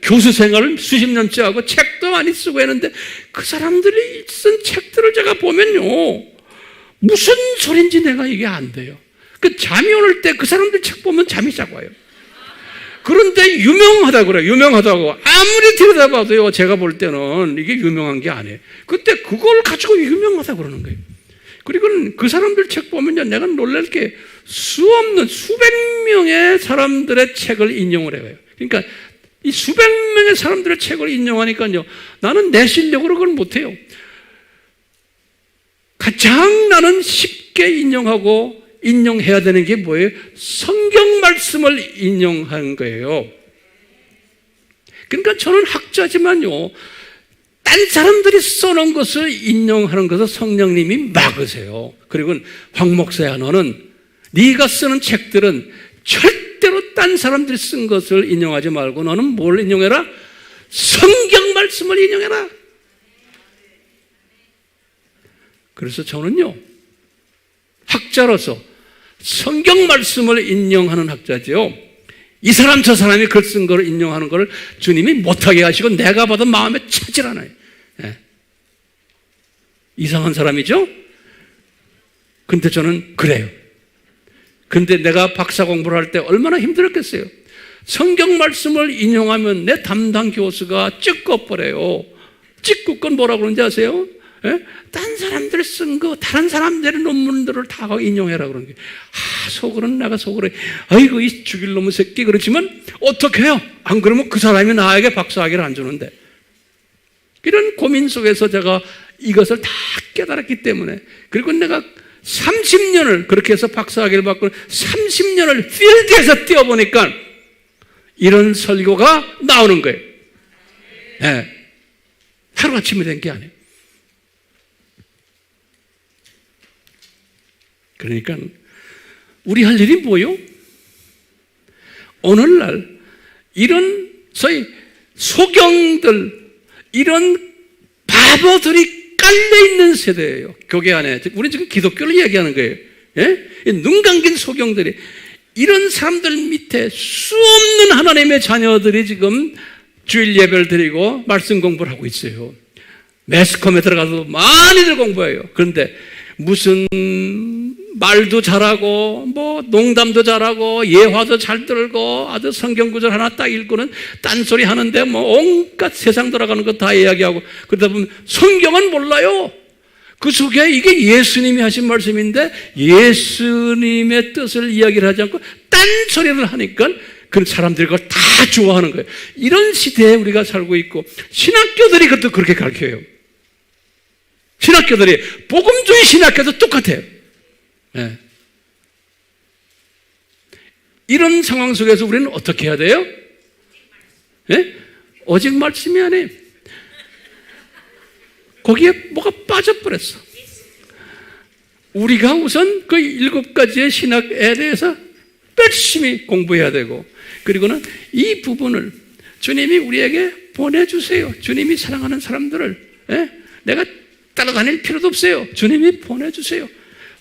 S1: 교수 생활을 수십 년째 하고 책도 많이 쓰고 했는데 그 사람들이 쓴 책들을 제가 보면요, 무슨 소린지 내가 이게 안 돼요. 그 잠이 오는 때 그 사람들 책 보면 잠이 쫙 와요. 그런데 유명하다고 그래요. 유명하다고. 아무리 들여다봐도요, 제가 볼 때는 이게 유명한 게 아니에요. 그때 그걸 가지고 유명하다고 그러는 거예요. 그리고 그 사람들 책 보면요, 내가 놀랄 게 수없는 수백 명의 사람들의 책을 인용을 해요. 그러니까 이 수백 명의 사람들의 책을 인용하니까요, 나는 내 실력으로 그걸 못해요. 가장 나는 쉽게 인용해야 되는 게 뭐예요? 성경 말씀을 인용하는 거예요. 그러니까 저는 학자지만요, 딴 사람들이 써놓은 것을 인용하는 것을 성령님이 막으세요. 그리고 황 목사야, 너는 네가 쓰는 책들은 절대로 딴 사람들이 쓴 것을 인용하지 말고 너는 뭘 인용해라? 성경 말씀을 인용해라. 그래서 저는요, 학자로서 성경 말씀을 인용하는 학자죠. 이 사람 저 사람이 글 쓴 거를 인용하는 걸 주님이 못하게 하시고 내가 봐도 마음에 차질 않아요. 이상한 사람이죠? 근데 저는 그래요. 근데 내가 박사 공부를 할 때 얼마나 힘들었겠어요. 성경 말씀을 인용하면 내 담당 교수가 찍어버려요. 찍고 건 뭐라고 그러는지 아세요? 딴 사람들 쓴 거, 다른 사람들의 논문들을 다 인용해라 그러는 게, 속으로는 내가 속으로, 아이고, 이 죽일 놈의 새끼. 그렇지만, 어떻게 해요? 안 그러면 그 사람이 나에게 박사학위를 안 주는데. 이런 고민 속에서 제가 이것을 다 깨달았기 때문에, 그리고 내가 30년을 그렇게 해서 박사학위를 받고 30년을 필드에서 뛰어보니까 이런 설교가 나오는 거예요. 하루아침에 된 게 아니에요. 그러니까 우리 할 일이 뭐요? 오늘날 이런 소위 소경들, 이런 바보들이 깔려있는 세대예요. 교계 안에. 우리 지금 기독교를 이야기하는 거예요. 눈 감긴 소경들이, 이런 사람들 밑에 수없는 하나님의 자녀들이 지금 주일 예배를 드리고 말씀 공부를 하고 있어요. 매스컴에 들어가서 많이들 공부해요. 그런데 무슨 말도 잘하고 뭐 농담도 잘하고 예화도 잘 들고 아주 성경 구절 하나 딱 읽고는 딴소리 하는데 뭐 온갖 세상 돌아가는 거 다 이야기하고, 그러다 보면 성경은 몰라요. 그 속에 이게 예수님이 하신 말씀인데 예수님의 뜻을 이야기를 하지 않고 딴소리를 하니까 그 사람들이 그걸 다 좋아하는 거예요. 이런 시대에 우리가 살고 있고, 신학교들이 그것도 그렇게 가르쳐요. 신학교들이, 복음주의 신학교도 똑같아요. 이런 상황 속에서 우리는 어떻게 해야 돼요? 오직 말씀이 아니에요. 거기에 뭐가 빠져버렸어. 우리가 우선 그 7가지의 신학에 대해서 열심히 공부해야 되고, 그리고는 이 부분을 주님이 우리에게 보내주세요. 주님이 사랑하는 사람들을, 내가 따라다닐 필요도 없어요. 주님이 보내주세요.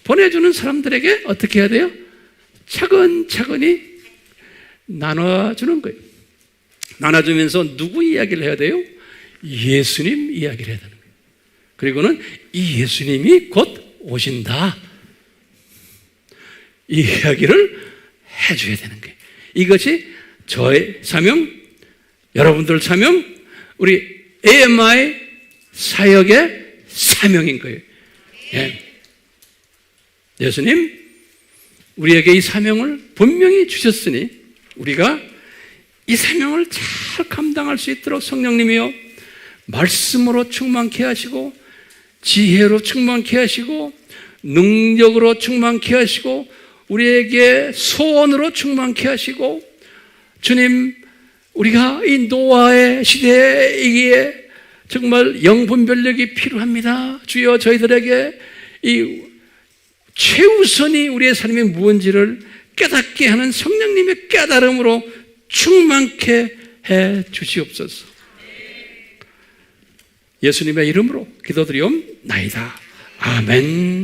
S1: 보내주는 사람들에게 어떻게 해야 돼요? 차근차근히 나눠주는 거예요. 나눠주면서 누구 이야기를 해야 돼요? 예수님 이야기를 해야 되는 거예요. 그리고는 이 예수님이 곧 오신다, 이 이야기를 해줘야 되는 거예요. 이것이 저의 사명, 여러분들 사명, 우리 AMI 사역의 사명인 거예요. 예수님 우리에게 이 사명을 분명히 주셨으니 우리가 이 사명을 잘 감당할 수 있도록 성령님이요, 말씀으로 충만케 하시고, 지혜로 충만케 하시고, 능력으로 충만케 하시고, 우리에게 소원으로 충만케 하시고, 주님, 우리가 이 노아의 시대이기에 정말 영분별력이 필요합니다. 주여, 저희들에게 이 최우선이 우리의 삶이 무엇인지를 깨닫게 하는 성령님의 깨달음으로 충만케 해 주시옵소서. 예수님의 이름으로 기도드리옵나이다. 아멘.